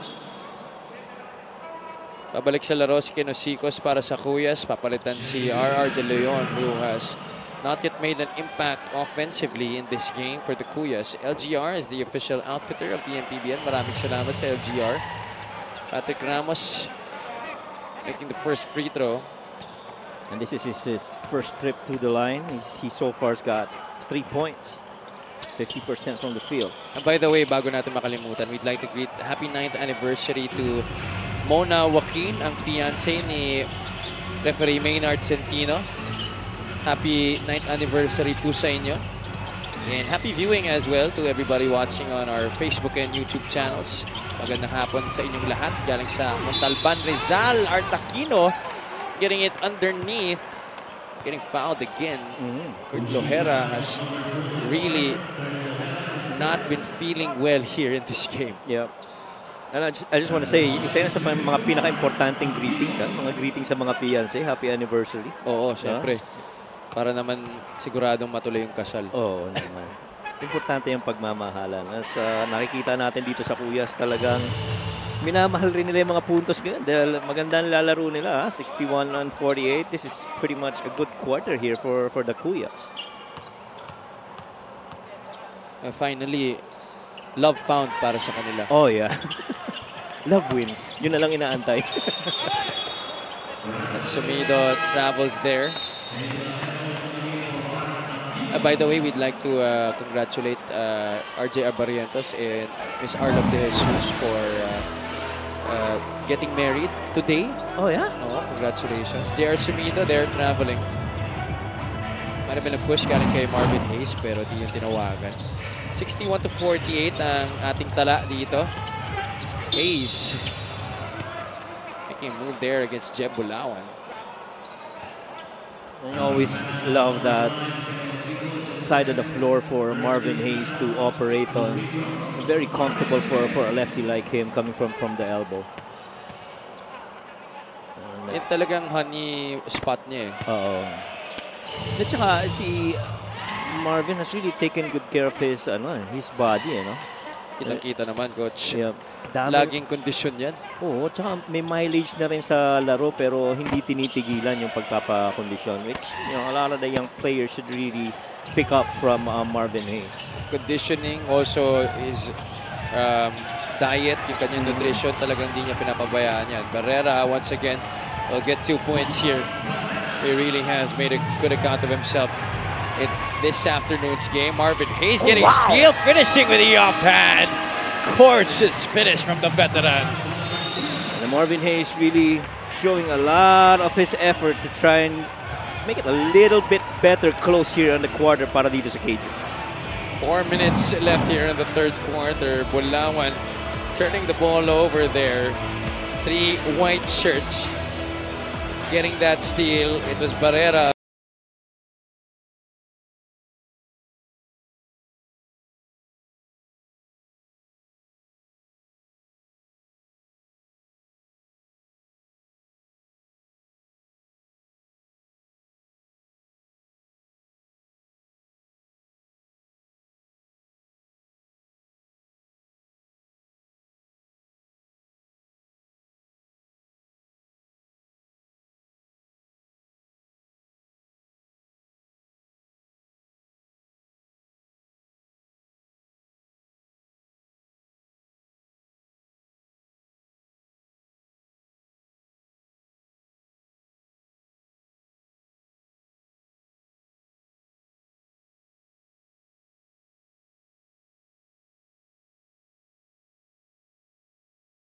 Pabalik sa laro si Kenosikos para sa Cuyas. Papalitan si RR De Leon, who has not yet made an impact offensively in this game for the Cuyas. LGR is the official outfitter of the MPBL. Maraming salamat sa LGR. Patrick Ramos making the first free throw. And this is his first trip to the line. He so far has got 3 points. 50% from the field. And by the way, bago natin makalimutan, we'd like to greet happy 9th anniversary to Mona Joaquin, ang fiancé ni referee Maynard Centino. Happy 9th anniversary po sa inyo. And happy viewing as well to everybody watching on our Facebook and YouTube channels. Magandang hapon sa inyong lahat. Galing sa Montalban, Rizal, Artaquino. Getting it underneath, getting fouled again. Kurt Lohera has really not been feeling well here in this game. Yep. And I just want to say, isa yan sa mga pinaka-importanting greetings, mga greetings sa mga fiancé. Happy anniversary. Oo, syempre. Para naman siguradong matuloy yung kasal. Oo naman. Importante yung pagmamahalan. As nakikita natin dito sa Cuyas, talagang minamahal rin nila yung mga puntos ngayon dahil maganda ang lalaro nila. 61-48. This is pretty much a good quarter here for the Cuyas. Finally, love found para sa kanila. Oh yeah. Love wins. Yun na lang inaantay. Sumido travels there. By the way, we'd like to congratulate RJ Abarientos and Miss Arlov de Jesus for getting married today. Oh, yeah? Oh, congratulations. They are Sumido, they're traveling. Might have been a push galing kay Marvin Hayes, pero di yung tinawagan. 61-48 ang ating tala dito. Hayes making a move there against Jeb Bulawan. I always love that side of the floor for Marvin Hayes to operate on. Very comfortable for a lefty like him coming from the elbow. Yan talagang honey spot niya eh. Oo. At saka si Marvin has really taken good care of his body, no? Kitang-kita naman, coach. Yeah. Laging kondisyon yan. Oo, tsaka may mileage na rin sa laro pero hindi tinitigilan yung pagpapakondisyon, which a lot of the young players should really pick up from Marvin Hayes. Conditioning also is diet, yung kanyang nutrition, talagang hindi niya pinapabayaan yan. Barrera, once again, will get 2 points here. He really has made a good account of himself in this afternoon's game. Marvin Hayes getting steal, finishing with the offhand. Gorgeous finish from the veteran. And Marvin Hayes really showing a lot of his effort to try and make it a little bit better close here on the quarter para dito sa Cajuns. 4 minutes left here in the third quarter. Bulawan turning the ball over there. 3 white shirts getting that steal. It was Barrera.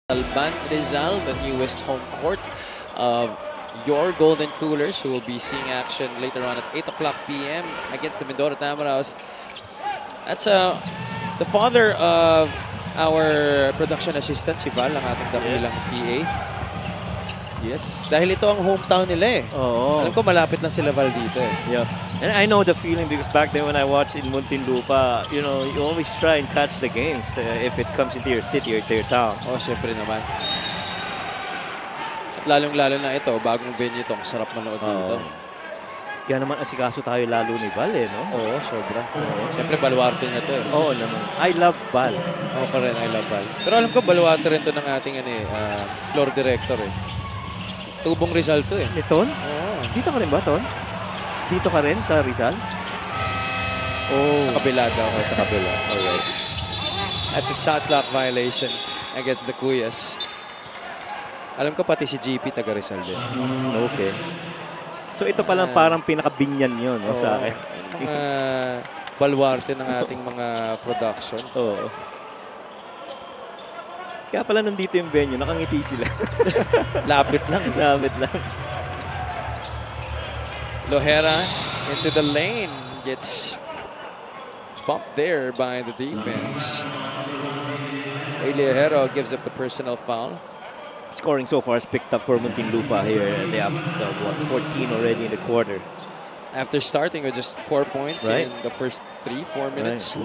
Montalban, Rizal, the newest home court of your Golden Coolers, who will be seeing action later on at 8 o'clock p.m. against the Mindoro Tamaraws. That's the father of our production assistant, si Val, ang ating dakilang PA. Yes. Dahil ito ang hometown nila eh. Oo. Alam ko malapit lang sila Val dito eh. Yeah. And I know the feeling because back then when I watched in Muntinlupa, you know, you always try and catch the games if it comes into your city or to your town. Oh, syempre naman. At lalong-lalo na ito, bagong venue ito. Sarap manood dito. Kaya naman asikaso tayo lalo ni Val eh, no? Oo, sobra. Siyempre, baluarte na ito eh. Oo naman. I love Val. Oo ka rin, I love Val. Pero alam ko, baluarte rin ito ng ating floor director eh. Tubong Rizal to eh. Ton? Oo. Dito ka rin ba, Ton? Dito ka rin sa Rizal? Oh. Sa kabila daw. Sa kabila. Alright. That's a shot clock violation against the Kuyas. Alam ko pati si GP taga Rizal din. Okay. So ito palang parang pinakabinyan yun no, sa akin. Mga baluarte ng ating mga production. Oo. Kaya pala nandito yung venue, nakangiti sila. Lapit lang. Lapit lang. Lohera into the lane. Gets bumped there by the defense. Lohera gives up the personal foul. Scoring so far is picked up for Muntinlupa here. They have 14 already in the quarter. After starting with just 4 points in the first 3-4 minutes.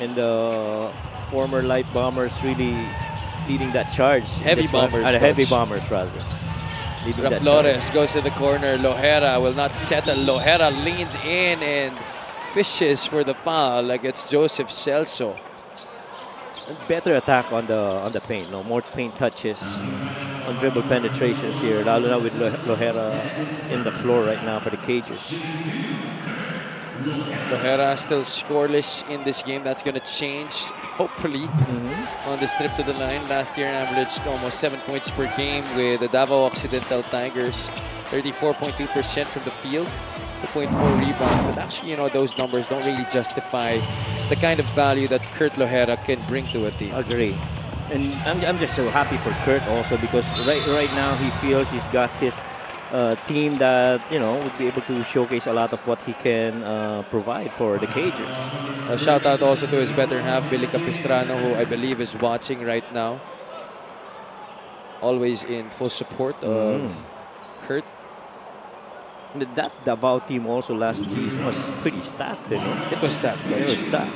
And the former light bombers really leading that charge. Heavy bombers. Heavy bombers, rather. Flores goes to the corner. Lohera will not settle. Lohera leans in and fishes for the foul against Joseph Celso. Better attack on the paint, no more paint touches on dribble penetrations here. Lalo na with Lohera in the floor right now for the Cages. Lohera still scoreless in this game. That's going to change, hopefully, on this trip to the line. Last year averaged almost 7 points per game with the Davao Occidental Tigers, 34.2% from the field, 2.4 rebounds. But actually, you know, those numbers don't really justify the kind of value that Kurt Lohera can bring to a team. Agree. And I'm just so happy for Kurt also because right now he feels he's got his team that, you know, would be able to showcase a lot of what he can provide for the Cages. A shout out also to his better half, Billy Capistrano, who I believe is watching right now. Always in full support of Kurt. That Davao team also last season was pretty stacked, you know? It was stacked. It was stacked.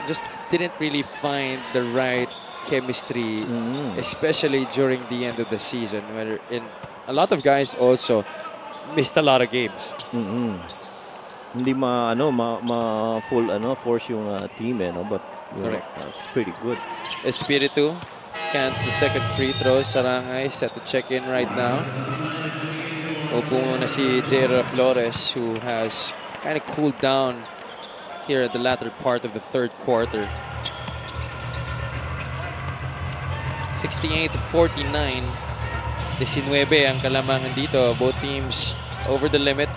Just didn't really find the right chemistry, especially during the end of the season, where a lot of guys also missed a lot of games. Hindi full force yung team eh, no? But correct, that's pretty good. Espiritu cans the second free throw. Sarangay set to check in right now. Upo na si J.R. Flores, who has kind of cooled down here at the latter part of the third quarter. 68-49. 19 ang kalamangan dito. Both teams over the limit.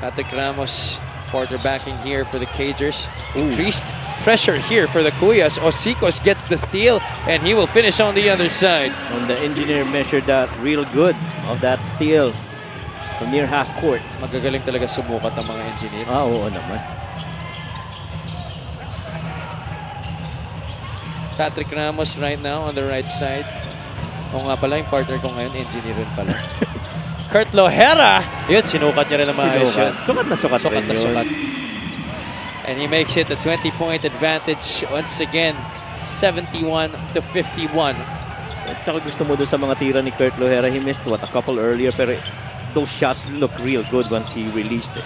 Patrick Ramos quarterbacking here for the Cagers. Increased pressure here for the Kuyas. Osicos gets the steal and he will finish on the other side. And the engineer measured that real good of that steal from near half court. Magagaling talaga sumukat ang mga engineer. Oo naman. Patrick Ramos right now on the right side. O nga pala, yung partner ko ngayon, engineer rin pala. Kurt Lohera! Yun, sinukat niya rin na maayos yun. Sukat na sukat rin yun. And he makes it a 20-point advantage once again, 71-51. At saka gusto mo doon sa mga tira ni Kurt Lohera, he missed a couple earlier, pero those shots look real good once he released it.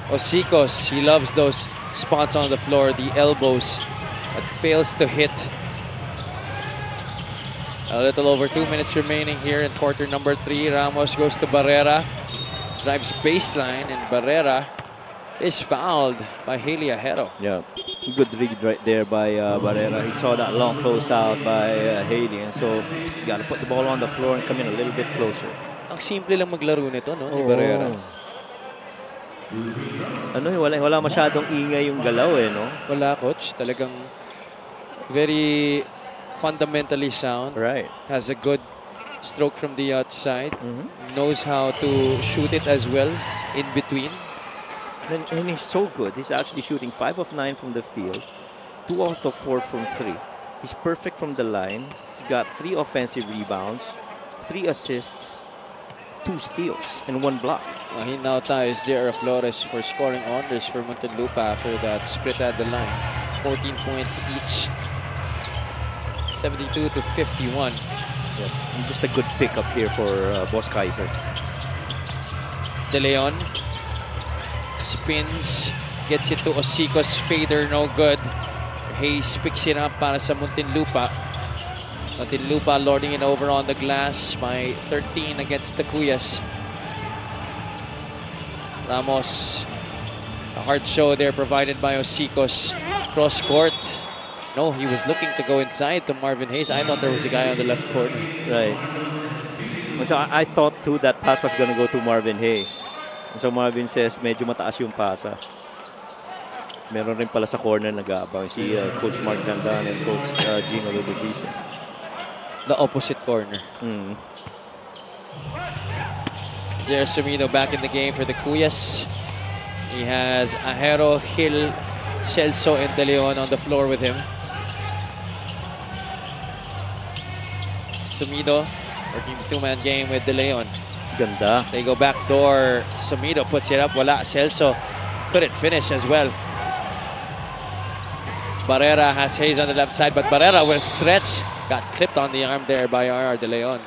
Osicos, he loves those spots on the floor, the elbows, but fails to hit. A little over 2 minutes remaining here in quarter number 3. Ramos goes to Barrera, drives baseline, and Barrera is fouled by Haley Ajero. Yeah, good read right there by Barrera. He saw that long close out by Haley, and so you got to put the ball on the floor and come in a little bit closer. Ang simple lang maglaro nito, no, ni Barrera. Wala masyadong ingay yung galaw eh, no? Wala, coach. Talagang very fundamentally sound. Right. Has a good stroke from the outside. Knows how to shoot it as well in between. And he's so good. He's actually shooting 5 of 9 from the field, 2 out of 4 from 3. He's perfect from the line. He's got 3 offensive rebounds, 3 assists, 2 steals, and 1 block. He now ties J.R. Flores for scoring honors for Muntinlupa after that split at the line. 14 points each. 72 to 51. Yeah. And just a good pickup here for Boss Kaiser. De Leon spins, gets it to Osico's fader, no good. Hayes picks it up para sa Muntinlupa. Muntinlupa lording it over on the glass by 13 against the Cuyas. Ramos, a hard show there provided by Osico's. Cross court. No, he was looking to go inside to Marvin Hayes. I thought there was a guy on the left corner. Right. So I thought too that pass was going to go to Marvin Hayes. And so Marvin says medyo mataas yung pasa. Meron rin pala sa corner nag-aabang si Coach Mark Dandan and Coach Gino Ludovisi. The opposite corner. There's Sumino back in the game for the Cuyas. He has Ajero, Hill, Celso, and De Leon on the floor with him. Sumino working the two-man game with De Leon. Ganda. They go back door. Sumino puts it up. Wala. Celso couldn't finish as well. Barrera has Hayes on the left side, but Barrera will stretch. Got clipped on the arm there by R.R. De Leon.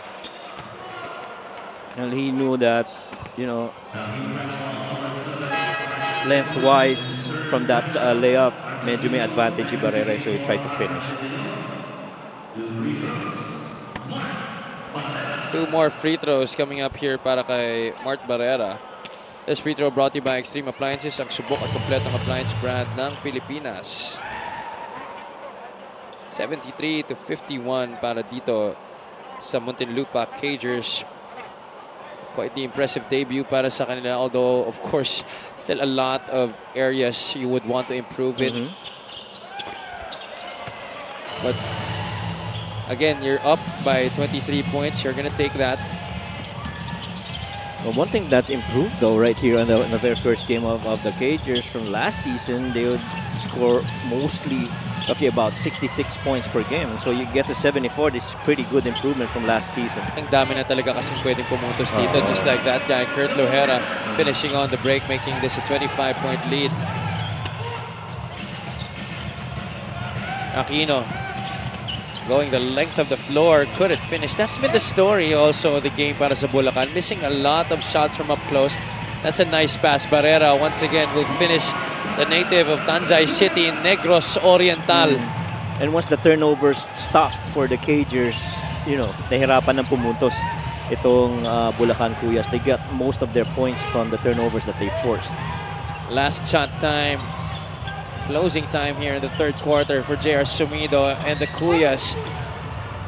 And he knew that, you know, lengthwise from that layup, medyo may advantage si Barrera, so he tried to finish. 2 more free throws coming up here para kay Mart Barrera. This free throw brought to you by Extreme Appliances, ang subok at kompletong appliance brand ng Pilipinas. 73 to 51 para dito sa Muntinlupa Cagers. Quite the impressive debut para sa kanila, although of course still a lot of areas you would want to improve it. But again, you're up by 23 points. You're gonna take that. Well, one thing that's improved though right here on the very first game of the Cagers from last season, they would score mostly about 66 points per game. So you get to 74. This is pretty good improvement from last season. Ang dami na talaga kasing pwedeng pumuntos dito. Just like that guy, Kurt Lohera, finishing on the break, making this a 25-point lead. Aquino going the length of the floor, couldn't finish. That's been the story also of the game para sa Bulacan. Missing a lot of shots from up close. That's a nice pass. Barrera once again will finish. The native of Tanjay City, Negros Oriental. And once the turnovers stopped for the Cagers, you know, nahirapan ng pumuntos itong Bulacan Cuyas. They got most of their points from the turnovers that they forced. Last shot time. Closing time here in the third quarter for J.R. Sumido and the Cuyas.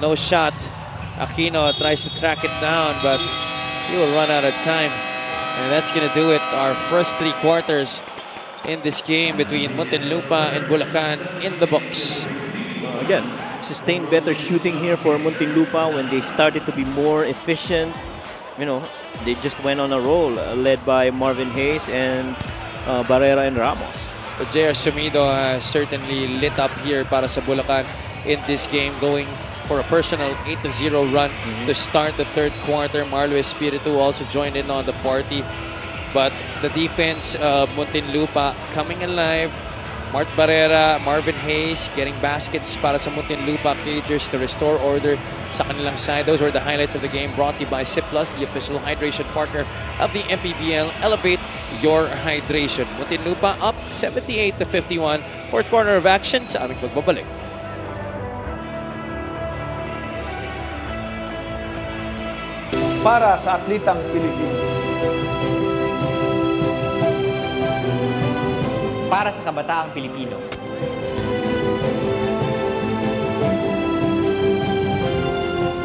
No shot. Aquino tries to track it down, but he will run out of time. And that's going to do it. Our first 3 quarters in this game between Muntinlupa and Bulacan in the books. Again, sustained better shooting here for Muntinlupa when they started to be more efficient. You know, they just went on a roll, led by Marvin Hayes and Barrera and Ramos. But J.R. Sumido has certainly lit up here para sa Bulacan in this game, going for a personal 8-0 run to start the third quarter. Marlo Espiritu also joined in on the party. But the defense of Muntinlupa coming alive. Mart Barrera, Marvin Hayes getting baskets para sa Muntinlupa Cagers to restore order sa kanilang side. Those were the highlights of the game, brought to you by Sip Plus, the official hydration partner of the MPBL. Elevate your hydration. Muntinlupa up 78 to 51. Fourth quarter of action sa aming pagbabalik. Para sa atlitang Pilipino. Para sa kabataang Pilipino.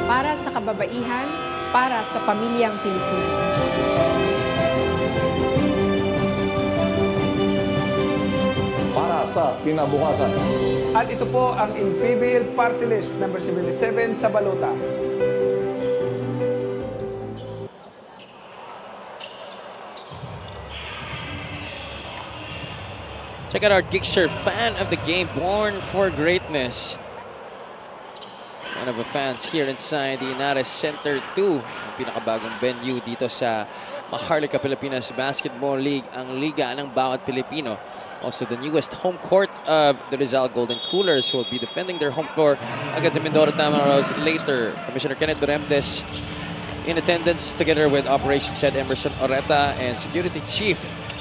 Para sa kababaihan, para sa pamilyang Pilipino. Para sa kinabukasan. At ito po ang MPBL Party List number 77 sa balota. Check out our Gixer fan of the game, born for greatness. One of the fans here inside the Inares Center 2. Ang pinakabagong venue dito sa Maharlika Pilipinas Basketball League, ang liga ng bawat Pilipino. Also the newest home court of the Rizal Golden Coolers, who will be defending their home floor against the Mindoro Tamaros later. Commissioner Kenneth Duremdes in attendance together with Operations Head Emerson Oreta and Security Chief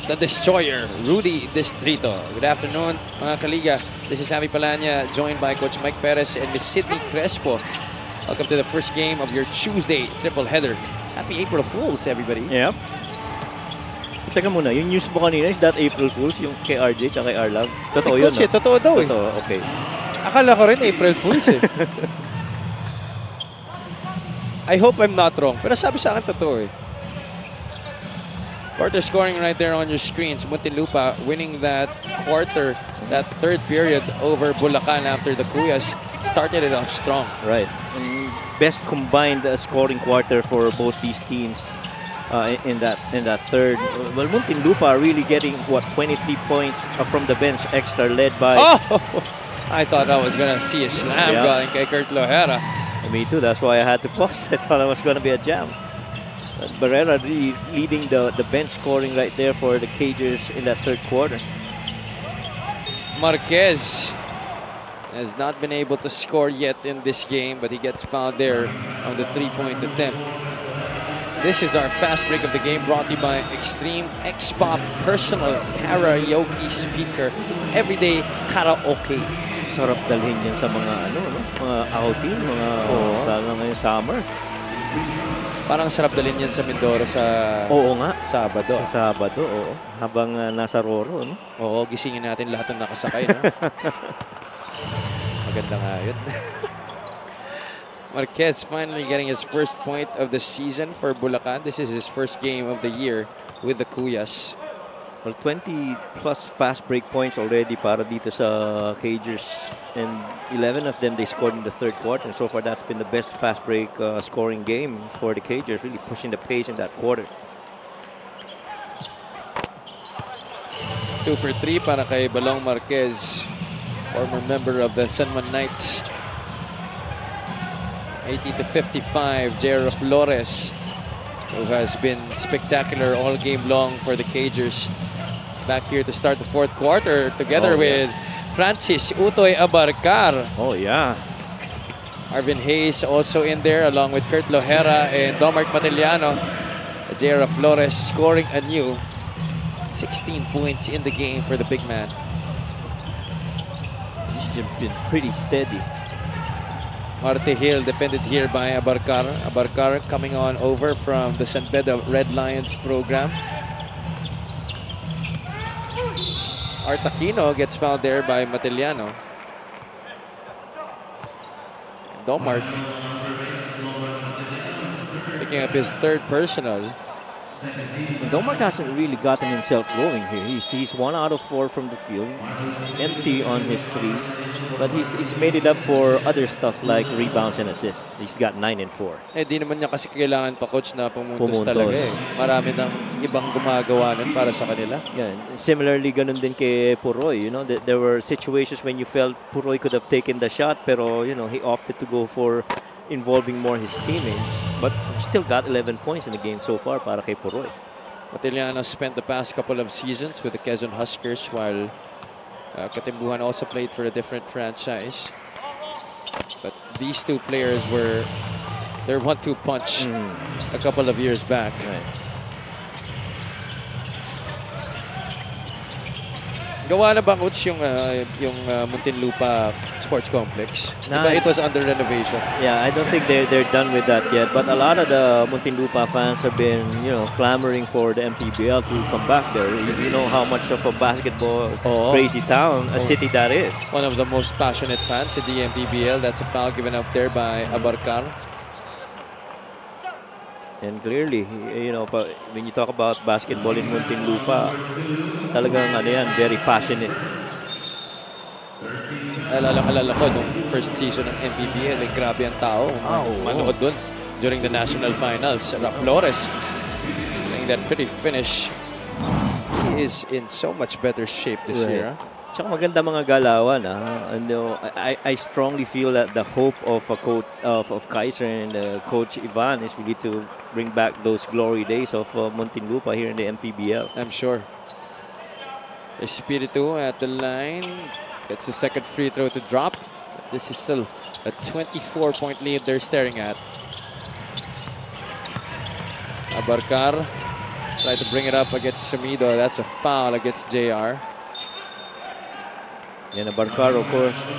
the Destroyer, Rudy Distrito. Good afternoon, mga kaliga. This is Javi Palanya, joined by Coach Mike Perez and Miss Sydney Crespo. Welcome to the first game of your Tuesday triple header. Happy April Fools, everybody. Yep. Teka muna, yung news mo kanina, is that April Fools? Yung kay RJ tsaka kay Arlab? Totoo yun, no? Totoo daw eh. Totoo, okay. Akala ko rin April Fools eh. I hope I'm not wrong, pero sabi sa akin totoo eh. Quarter scoring right there on your screens. Muntinlupa winning that quarter, that third period over Bulacan after the Kuyas started it off strong. Right. Best combined scoring quarter for both these teams in that third. Well, Muntinlupa really getting, what, 23 points from the bench extra, led by... Oh! I thought I was going to see a slam going kay Kurt Lohera. Me too. That's why I had to pause. I thought it was going to be a jam. Barrera really leading the bench scoring right there for the Cagers in that third quarter. Marquez has not been able to score yet in this game, but he gets fouled there on the three-point attempt. This is our fast break of the game, brought to you by Extreme X-Pop Personal Karaoke Speaker. Everyday karaoke. Sarap dalhin yan sa mga mga outing, mga lalo ngayong summer. Parang sarap dalhin yan sa Mindoro sa Sabado. Sa Sabado, oo. Habang nasa Roro, no? Oo, gisingin natin lahat ng nakasakay, no? Maganda nga yun. Marquez finally getting his first point of the season for Bulacan. This is his first game of the year with the Kuyas. Well, 20 plus fast break points already para dito sa Cagers, and 11 of them they scored in the third quarter. And so far, that's been the best fast break scoring game for the Cagers, really pushing the pace in that quarter. 2 for 3 para kay Balong Marquez, former member of the San Juan Knights. 80-55, J.R. Flores, who has been spectacular all game long for the Cagers. Back here to start the fourth quarter together with Francis Utoy Abarcar. Oh, yeah. Arvin Hayes also in there along with Kurt Lohera and Domart Matiliano. J.R. Flores scoring anew. 16 points in the game for the big man. He's been pretty steady. Marte Hill defended here by Abarcar. Abarcar coming on over from the San Pedro Red Lions program. Artaquino gets fouled there by Matiliano. Domart picking up his third personal. Domart hasn't really gotten himself going here. He's 1 out of 4 from the field, empty on his threes, but he's made it up for other stuff like rebounds and assists. He's got 9 and 4. Eh, di naman niya kasi kailangan pa, coach, na pumuntos talaga eh. Marami ng ibang gumagawa nun para sa kanila. Yeah, similarly, ganun din kay Puroy. You know, there were situations when you felt Puroy could have taken the shot, pero you know, he opted to go for involving more his teammates, but still got 11 points in the game so far para kay Puroy. Matiliano spent the past couple of seasons with the Quezon Huskers, while Katimbuhan also played for a different franchise. But these two players were their 1-2 punch a couple of years back. Right. Gawa na ba, coach, yung Muntinlupa Sports Complex? Diba it was under renovation? Yeah, I don't think they're done with that yet. But a lot of the Muntinlupa fans have been, you know, clamoring for the MPBL to come back there. You know how much of a basketball crazy town, a city that is. One of the most passionate fans in the MPBL. That's a foul given up there by Abarcar. And clearly, you know, when you talk about basketball in Muntinlupa, talagang ano yan, very passionate. Alala ko, nung first season ng MPBL, grabe ang tao. Manood dun during the national finals. Flores playing that pretty finish. He is in so much better shape this year. Tsaka maganda mga galawan. I strongly feel that the hope of a coach of Kaiser and Coach Ivan is really to bring back those glory days of Muntinlupa here in the MPBL. I'm sure. Espiritu at the line. It's the second free throw to drop. This is still a 24-point lead they're staring at. Abarcar tried to bring it up against Sumido. That's a foul against JR. And Abarcar, of course,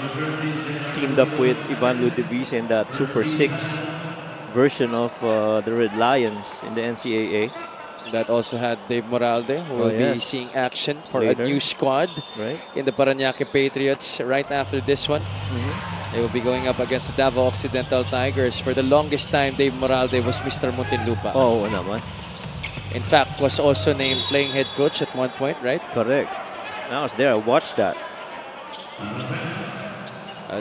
teamed up with Ivan Ludovic in that Super 6 version of the Red Lions in the NCAA. That also had Dave Moralde, who will be seeing action for a new squad in the Parañaque Patriots right after this one. They will be going up against the Davao Occidental Tigers. For the longest time, Dave Moralde was Mr. Muntinlupa. Oh, naman. In fact, was also named playing head coach at one point, right? Correct. I was there, I watched that.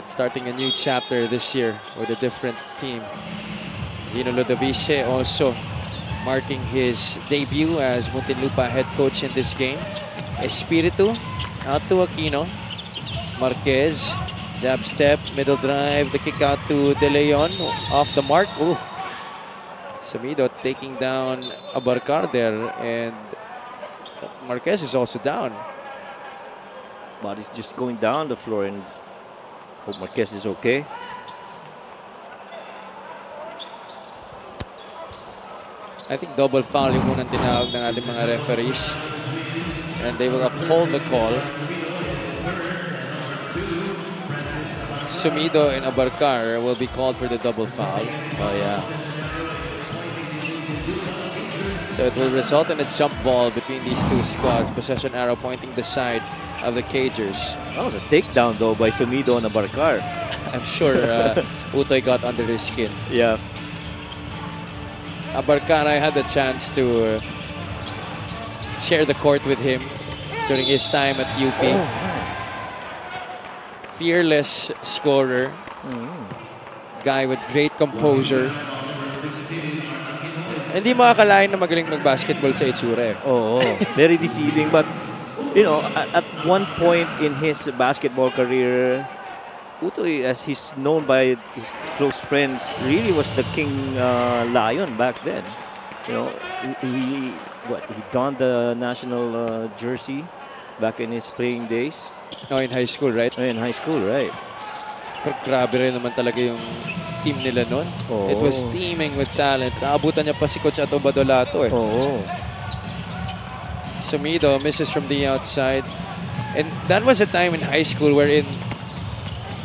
Starting a new chapter this year with a different team. Dino Ludovice also marking his debut as Muntinlupa head coach in this game. Espiritu out to Aquino. Marquez, jab step, middle drive, the kick out to De Leon, off the mark. Ooh. Sumido taking down Abarcar there, and Marquez is also down. But he's just going down the floor, and hope Marquez is okay. I think double foul yung unang tinawag ng ating mga referees. And they will uphold the call. Sumido and Abarcar will be called for the double foul. Oh, yeah. So it will result in a jump ball between these two squads. Possession arrow pointing the side of the Cagers. That was a takedown, though, by Sumido and Abarcar. I'm sure Utoy got under his skin. Yeah. Abarcar, I had the chance to share the court with him during his time at UP. Fearless scorer. Guy with great composure. Hindi makakalain na magaling mag-basketball sa itsura. Very deceiving. But, you know, at one point in his basketball career, Utoy, as he's known by his close friends, really was the king lion back then. You know, he donned the national jersey back in his playing days. Oh, in high school, right? In high school, right. Pero grabe rin naman talaga yung team nila nun. It was teeming with talent. Naabutan niya pa si Coach Ato Badolato eh. Sumido misses from the outside. And that was a time in high school wherein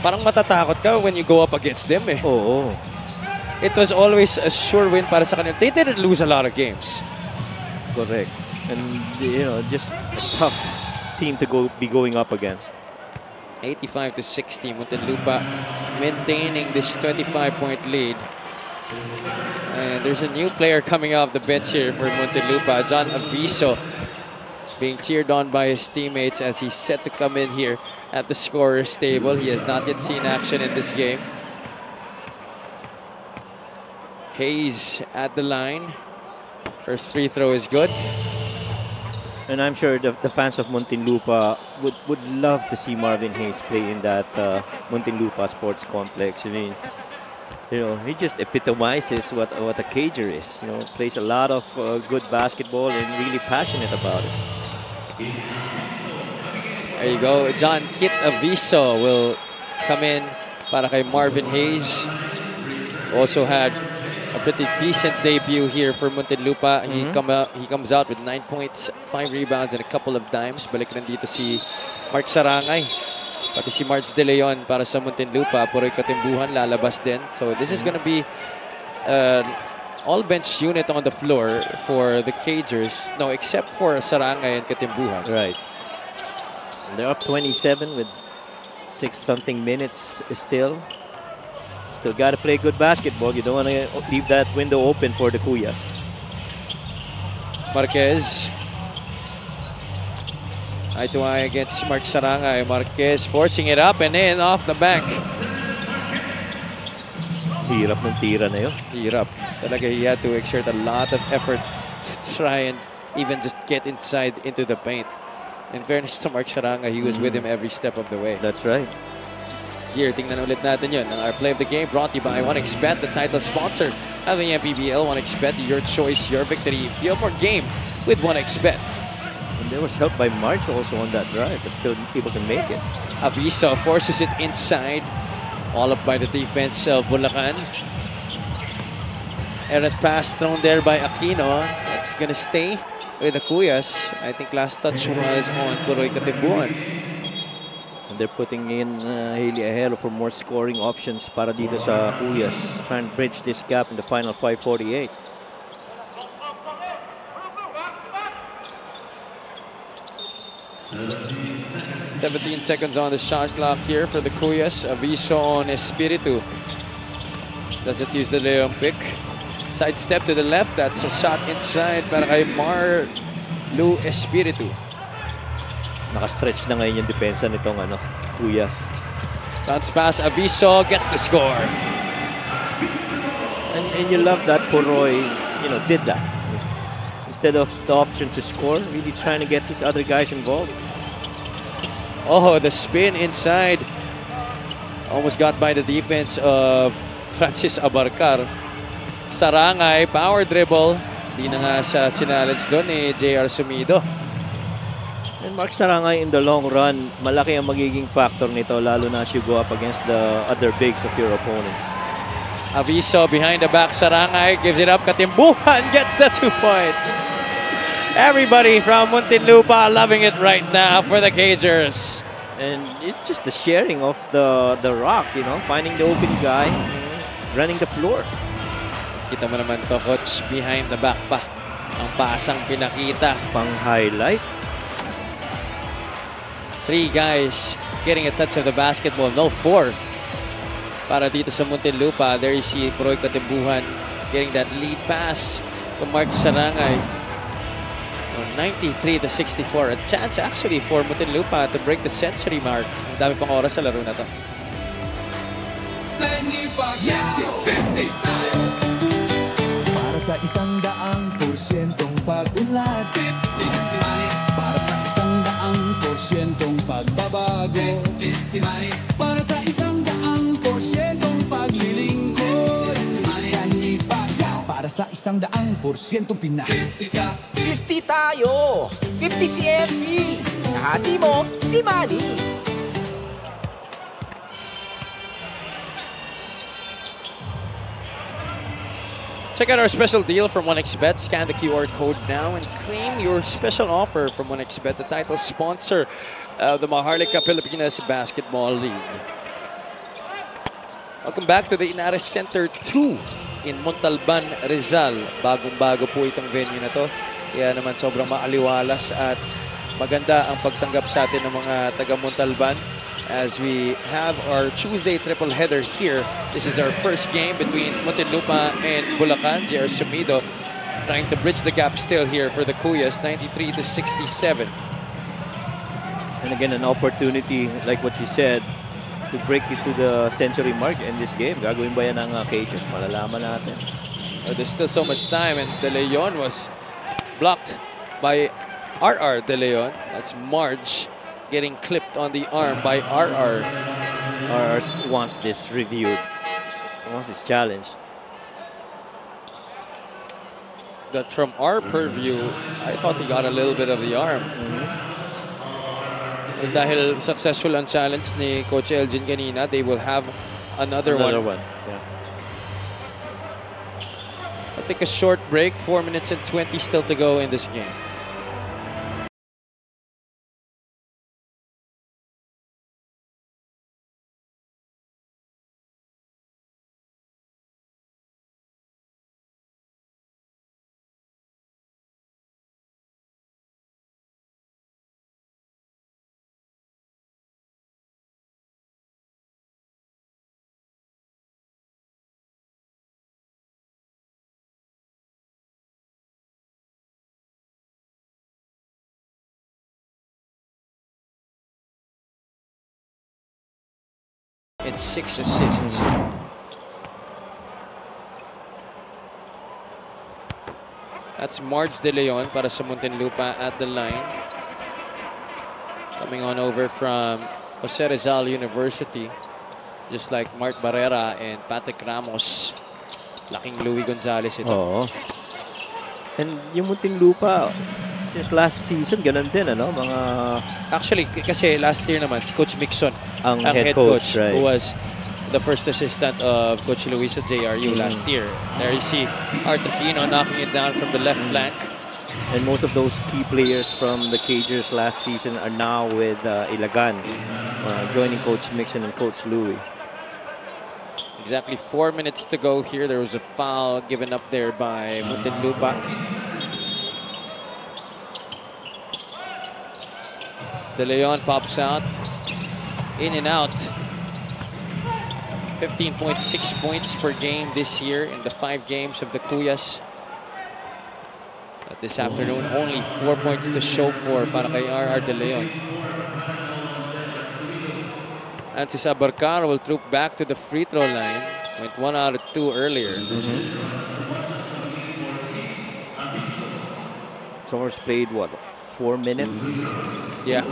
parang matatakot ka when you go up against them eh. It was always a sure win para sa kanila. They didn't lose a lot of games. Correct. And, you know, just a tough team to be going up against. 85-60, Muntinlupa maintaining this 25-point lead. And there's a new player coming off the bench here for Muntinlupa, John Aviso, being cheered on by his teammates as he's set to come in here at the scorer's table. He has not yet seen action in this game. Hayes at the line. First free throw is good. And I'm sure the fans of Muntinlupa would love to see Marvin Hayes play in that Muntinlupa Sports Complex. I mean, you know, he just epitomizes what a Cager is. You know, plays a lot of good basketball and really passionate about it. There you go. John Kit Aviso will come in para kay Marvin Hayes. Also had a pretty decent debut here for Muntinlupa. He comes out with 9 points, 5 rebounds, and a couple of dimes. Balik rin dito si Mark Sarangay. Pati si Marge De Leon para sa Muntinlupa. Puroy Katimbuhan lalabas din. So this is going to be all-bench unit on the floor for the Cagers. No, except for Sarangay and Katimbuhan. Right. They're up 27 with 6-something minutes still. Still got to play good basketball. You don't want to leave that window open for the Cuyas. Marquez. Eye to eye against Mark Sarangay. Marquez forcing it up and in off the bank. Hirap ng tira na yun. Hirap. Talaga he had to exert a lot of effort to try and even just get inside into the paint. In fairness to Mark Sarangay, he was with him every step of the way. That's right. Here, tingnan ulit natin yun. Our play of the game brought to you by 1xBet, the title sponsor of the MPBL. 1xBet, your choice, your victory. Feel more game with 1xBet. And there was help by March also on that drive, but still people can make it. Aviso forces it inside. All up by the defense of Bulacan. Errant pass thrown there by Aquino. That's gonna stay with the Kuyas. I think last touch was on Puroy Katibuan. And they're putting in Haley Ahero for more scoring options para dito sa Kuyas. Try and bridge this gap in the final 5:48. "17 seconds on the shot clock here for the Kuyas. Aviso on Espiritu. Doesn't use the Leon pick. Side step to the left. That's a shot inside para kay Marlu Espiritu. Naka-stretch na ngayon yung depensa nitong Kuyas. Bounce pass. Aviso gets the score. And you love that Puroy, did that. Instead of the option to score, really trying to get these other guys involved. Oh, the spin inside. Almost got by the defense of Francis Abarcar. Sarangay, power dribble. Di na nga siya challenge doon ni JR Sumido. And Mark Sarangay in the long run, malaki ang magiging factor nito lalo na as you go up against the other bigs of your opponents. Aviso behind the back. Sarangay gives it up. Katimbuhan gets the 2 points. Everybody from Muntinlupa loving it right now for the Cagers. And it's just the sharing of the rock, finding the open guy, running the floor. Kita mo naman to, coach, behind the back pa. Ang pasang pinakita. Pang-highlight. 3 guys getting a touch of the basketball. No, 4. Para dito sa Muntinlupa. There you see Puroy Katimbuhan getting that lead pass to Mark Sarangay. 93-64. A chance actually for Muntinlupa to break the century mark. Ang dami pang oras sa laro na to. Para sa 100% pag-unlad, 50 si Manny. Para sa 100% pagbabago, 50 si Manny. Para sa 100% paglilingkod, 50 si Manny. Para sa 100% Pinas, 50 tayo! 50 si MB! Kahati mo, si Manny! Check out our special deal from 1xBet. Scan the QR code now and claim your special offer from 1xBet, the title sponsor of the Maharlika Pilipinas Basketball League. Welcome back to the Inares Center 2 in Montalban, Rizal. Bagong-bago po itong venue na to. Kaya naman sobrang maaliwalas at maganda ang pagtanggap sa atin ng mga taga Montalban. As we have our Tuesday triple header here. This is our first game between Muntinlupa and Bulacan. JR Sumido trying to bridge the gap still here for the Kuyas, 93-67. And again, an opportunity, like what you said, to break it to the century mark in this game. Gagawin ba yan ng Cajuns? Malalaman natin. There's still so much time, and De Leon was blocked by RR De Leon. That's Marge getting clipped on the arm by RR. RR wants this reviewed. He wants this challenge. But from our purview, I thought he got a little bit of the arm. Dahil successful ang challenge ni Coach Elgin kanina, they will have another one. Yeah. I'll take a short break. 4 minutes and 20 still to go in this game. and 6 assists. That's Marge De Leon para sa Muntinlupa at the line. Coming on over from Jose Rizal University. Just like Mark Barrera and Patrick Ramos. Laking Louie Gonzalez ito. Oo. And yung Muntinlupa, since last season, ganun din, ano? Mga... Actually, kasi last year naman, si Coach Mixon, ang head coach, right, who was the first assistant of Coach Luis at JRU last year. There you see Arthur Aquino knocking it down from the left flank. And most of those key players from the Cagers last season are now with Ilagan, joining Coach Mixon and Coach Louis. Exactly 4 minutes to go here. There was a foul given up there by Muntinlupa. De Leon pops out. In and out. 15.6 points per game this year in the 5 games of the Cuyas. But this afternoon, only 4 points to show for para kay RR De Leon. And si Sabarcar will troop back to the free throw line. Went 1 out of 2 earlier. Summers played, what, 4 minutes? Yeah.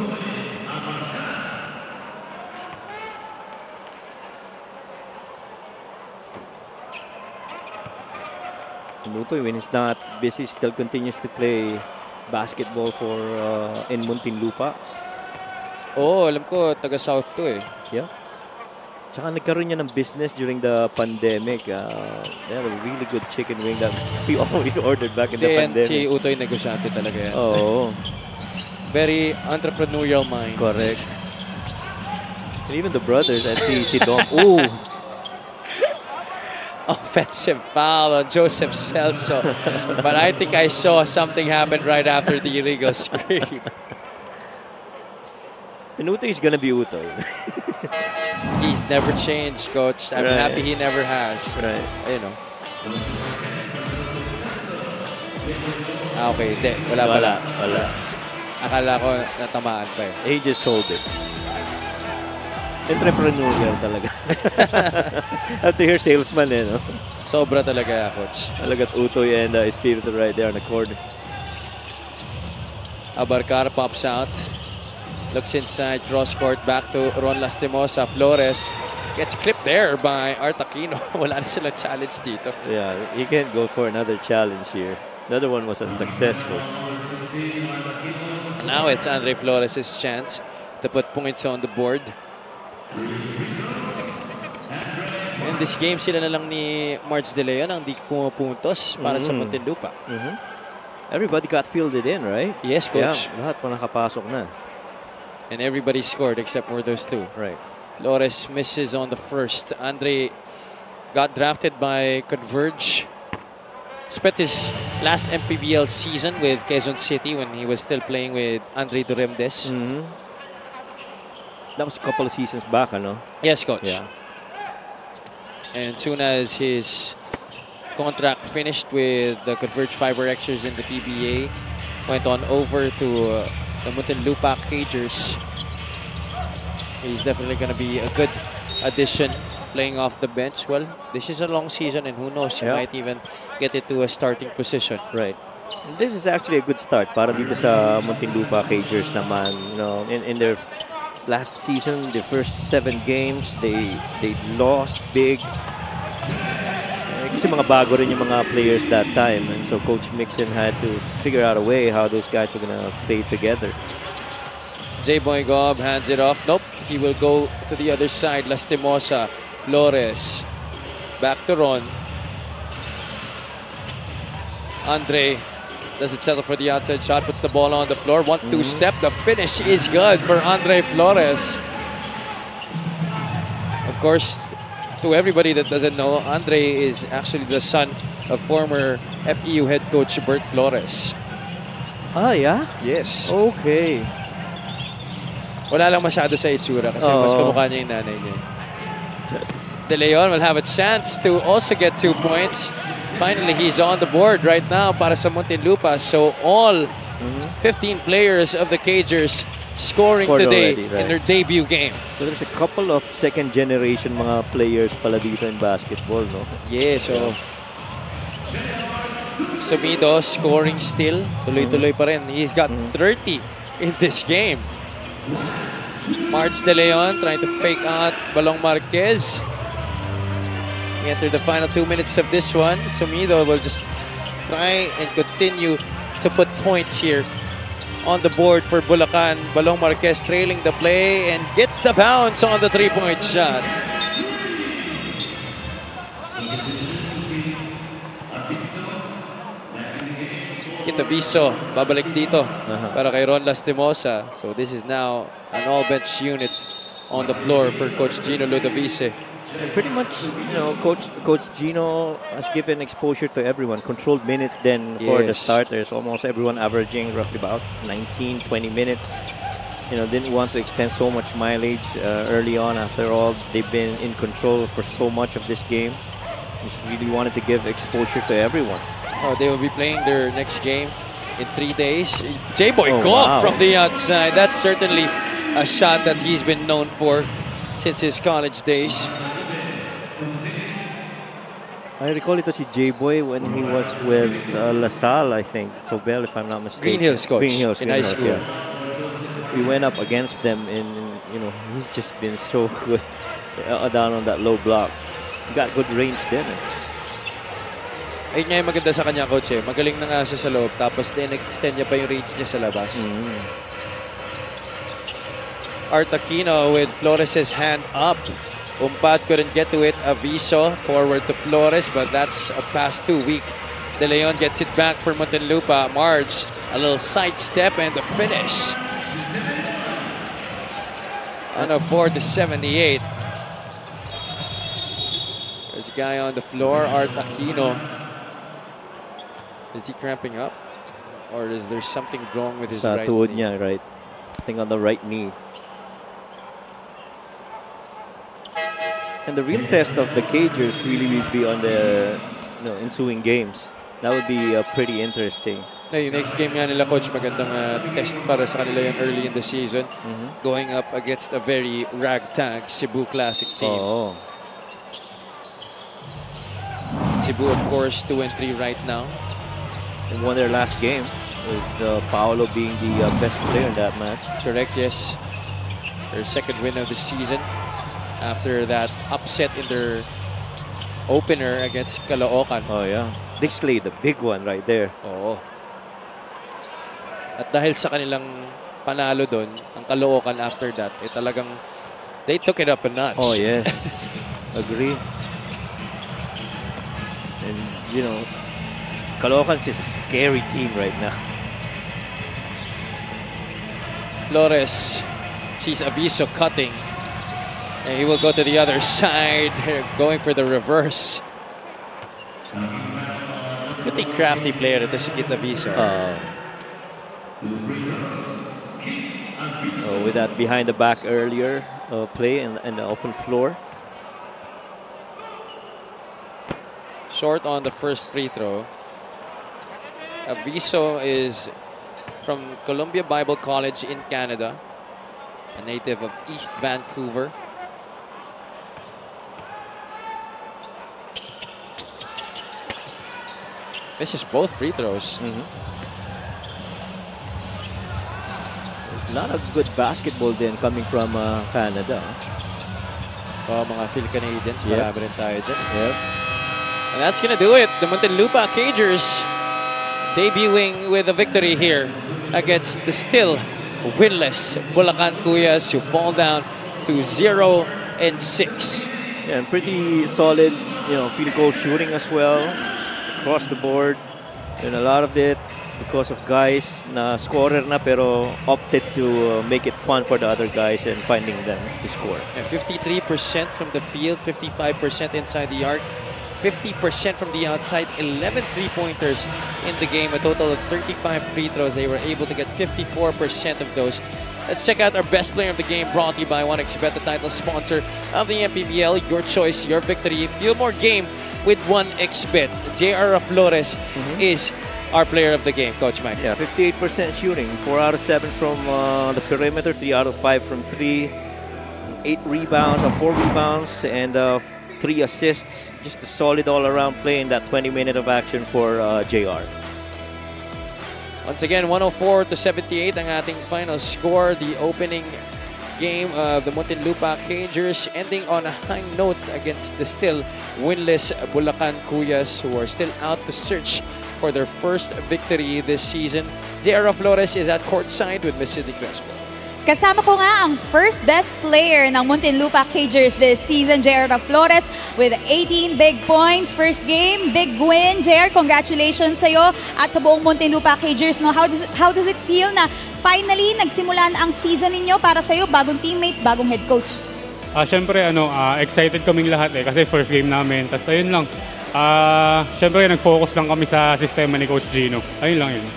Nutoy, when he's not busy, still continues to play basketball for in Muntinlupa. Oh, alam ko, taga South to eh. Yeah. Tsaka nagkaroon niya ng business during the pandemic. They have a really good chicken wing that we always ordered back in the pandemic. Si Utoy negosyante talaga yan. Oo. Very entrepreneurial mind. Correct. And even the brothers, and si Dom. Ooh! Offensive foul on Joseph Celso. But I think I saw something happen right after the illegal screen. And Utoy is gonna be Utoy. He's never changed, Coach. I'm happy he never has. Right. You know. Okay, hindi. Wala. Akala ko natamaan pa eh. He just sold it. Entrepreneurial talaga. Have to hear salesman eh, no? Sobra talaga, Coach. Talagat Utoy and Espiritu right there on the corner. Abarcar pops out. Looks inside, cross court, back to Ron Lastimosa. Flores gets clipped there by Art Aquino. Wala na silang challenge dito. Yeah, he can't go for another challenge here. The other one was unsuccessful. Now it's Andre Flores' chance to put points on the board. In this game, sila na lang ni Marge De Leon ang di pumupuntos para sa Muntinlupa. Everybody got fielded in, right? Yes, Coach. Yeah, lahat po nakapasok na. And everybody scored except for those two. Right. Flores misses on the first. Andre got drafted by Converge. Spent his last MPBL season with Quezon City when he was still playing with Andre Duremdes. That was a couple of seasons back, ano? Yes, Coach. Yeah. And soon as his contract finished with the Converge Fiber Xers in the PBA, went on over to the Muntinlupa Cagers. He's definitely going to be a good addition playing off the bench. Well, this is a long season and who knows, he might even get it to a starting position. Right. This is actually a good start para dito sa Muntinlupa Cagers naman. You know, in their last season, the first 7 games, they lost big. Kasi mga bago rin yung mga players that time. And so Coach Mixon had to figure out a way how those guys were going to play together. J. Boygob hands it off. Nope. He will go to the other side. Lastimosa. Flores. Back to Ron. Andre doesn't settle for the outside shot. Puts the ball on the floor. 1-2 step. The finish is good for Andre Flores. Of course, to everybody that doesn't know, Andre is actually the son of former FEU head coach Bert Flores. Ah, yeah? Yes. Okay. Wala lang masyado sa itsura kasi mas kamukha niya yung nanay niya. De Leon will have a chance to also get 2 points. Finally, he's on the board right now para sa Muntinlupa. So all 15 players of the Cagers scoring Scored today already, right. in their debut game. So there's a couple of second-generation mga players pala dito in basketball, no? Yeah, so Sumido scoring still. Tuloy-tuloy pa rin. He's got 30 in this game. Marge De Leon trying to fake out Balong Marquez. We enter the final 2 minutes of this one. Sumido will just try and continue to put points here on the board for Bulacan. Balong Marquez trailing the play and gets the bounce on the three-point shot. Kitaviso, babalik dito para kay Ron Lastimosa. So this is now an all-bench unit on the floor for Coach Gino Ludovice. And pretty much, you know, Coach Gino has given exposure to everyone. Controlled minutes then for the starters. Almost everyone averaging roughly about 19, 20 minutes. You know, didn't want to extend so much mileage early on. After all, they've been in control for so much of this game. Just really wanted to give exposure to everyone. Oh, they will be playing their next game in 3 days. J-Boy from the outside. That's certainly a shot that he's been known for since his college days. I recall it was J-Boy when he was with LaSalle, I think. Sobel, if I'm not mistaken. Green Hills coach in high school. Yeah. We went up against them and, you know, he's just been so good down on that low block. He got good range then. Ayun nga yung maganda sa kanya, coach. Magaling na nga siya sa loob, tapos then extend niya pa yung range niya sa labas. Art Aquino with Flores' hand up. Umpat couldn't get to it. Aviso forward to Flores, but that's a pass too weak. De Leon gets it back for Muntinlupa. Marge, a little sidestep and the finish. On a 4-78. There's a guy on the floor, Art Aquino. Is he cramping up? Or is there something wrong with his right knee? Niya, right. I think on the right knee. And the real test of the Cagers really will be on the ensuing games. That would be pretty interesting. Yung next game nga nila, coach, magandang test para sa kanila yung early in the season. Going up against a very ragtag Cebu Classic team. Cebu, of course, 2-3 right now. And won their last game, with Paolo being the best player in that match. Correct, yes. Their second win of the season after that upset in their opener against Caloocan. Oh, yeah. They slayed the big one right there. Oo. At dahil sa kanilang panalo doon, ang Caloocan after that, talagang they took it up a notch. Oh, yes. Agree. And, you know, Caloocan is a scary team right now. Flores sees Aviso cutting. And he will go to the other side, going for the reverse. But a crafty player to Sikit Aviso. With that behind the back earlier play and the open floor. Short on the first free throw. Aviso is from Columbia Bible College in Canada, a native of East Vancouver. This is both free throws. A lot of good basketball then coming from Canada. Mga Phil-Canadians, marami rin tayo dyan. And that's gonna do it. The Muntinlupa Cagers debuting with a victory here against the still winless Bulacan Cuyas, who fall down to 0-6. Yeah, and pretty solid, you know, field goal shooting as well across the board. And a lot of it because of guys na scorer na pero opted to make it fun for the other guys and finding them to score. And 53% from the field, 55% inside the arc. 50% from the outside, 11 three-pointers in the game, a total of 35 free throws. They were able to get 54% of those. Let's check out our best player of the game, brought to you by 1xBet, the title sponsor of the MPBL. Your choice, your victory. Feel more game with 1xBet. J.R. Flores is our player of the game, Coach Mike. Yeah, 58% shooting, 4 out of 7 from the perimeter, 3 out of 5 from 3, 8 rebounds, 4 rebounds, and 3 assists. Just a solid all-around play in that 20-minute of action for JR. Once again, 104-78 ang ating final score. The opening game of the Muntinlupa Cagers ending on a high note against the still winless Bulacan Cuyas, who are still out to search for their first victory this season. JR Flores is at courtside with Miss Sidney Crespo. Kasama ko nga ang first best player ng Muntinlupa Cagers this season, JR Flores, with 18 big points. First game, big win. JR, congratulations sa'yo at sa buong Muntinlupa Cagers. No? How does it feel na finally nagsimulan ang season ninyo para sa'yo, bagong teammates, bagong head coach? Siyempre, excited kaming lahat kasi first game namin. Tapos ayun lang, siyempre nag-focus lang kami sa sistema ni Coach Gino. Ayun lang yun.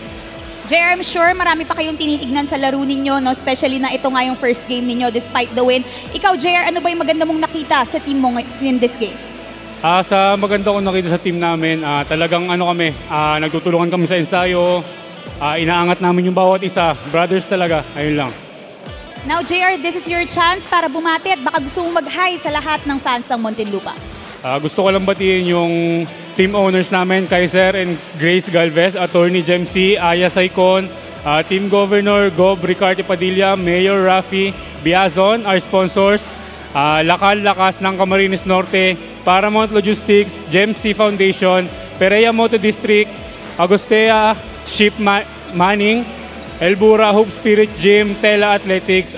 JR, I'm sure marami pa kayong tinitignan sa laro ninyo, no? Especially na ito nga yung first game ninyo despite the win. Ikaw, JR, ano ba yung maganda mong nakita sa team mo in this game? Sa maganda kong nakita sa team namin, talagang kami, nagtutulungan kami sa ensayo, inaangat namin yung bawat isa. Brothers talaga, ayun lang. Now, JR, this is your chance para bumati at baka gusto mong mag-hi sa lahat ng fans ng Muntinlupa. Gusto ko lang batiin yung team owners namin, Kaiser and Grace Galvez, Attorney Jemsi, Aya Saicon, Team Governor Gob Ricarte Padilla, Mayor Rafi Biazon, our sponsors, Lakal Lakas ng Camarines Norte, Paramount Logistics, Jemsi Foundation, Pereya Moto District, Agostea Ship Manning, Elbura Hope Spirit Gym, Tela Athletics,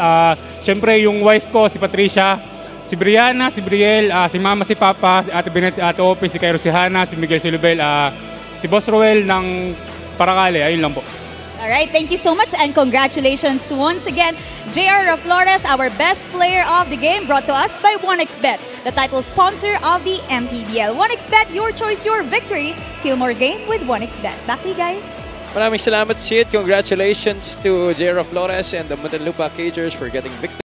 syempre yung wife ko, si Patricia, si Brianna, si Briel, si Mama, si Papa, si Ate Benet, si Ate Ope, si Cairo, si Hana, si Miguel Silubel, si Boss Roel ng Paracale. Ayun lang po. Alright, thank you so much and congratulations once again. JR Flores, our best player of the game, brought to us by 1xBet, the title sponsor of the MPBL. 1xBet, your choice, your victory. Feel more game with 1xBet. Back to you guys. Maraming salamat, Sid. Congratulations to JR Flores and the Muntinlupa Cagers for getting victory.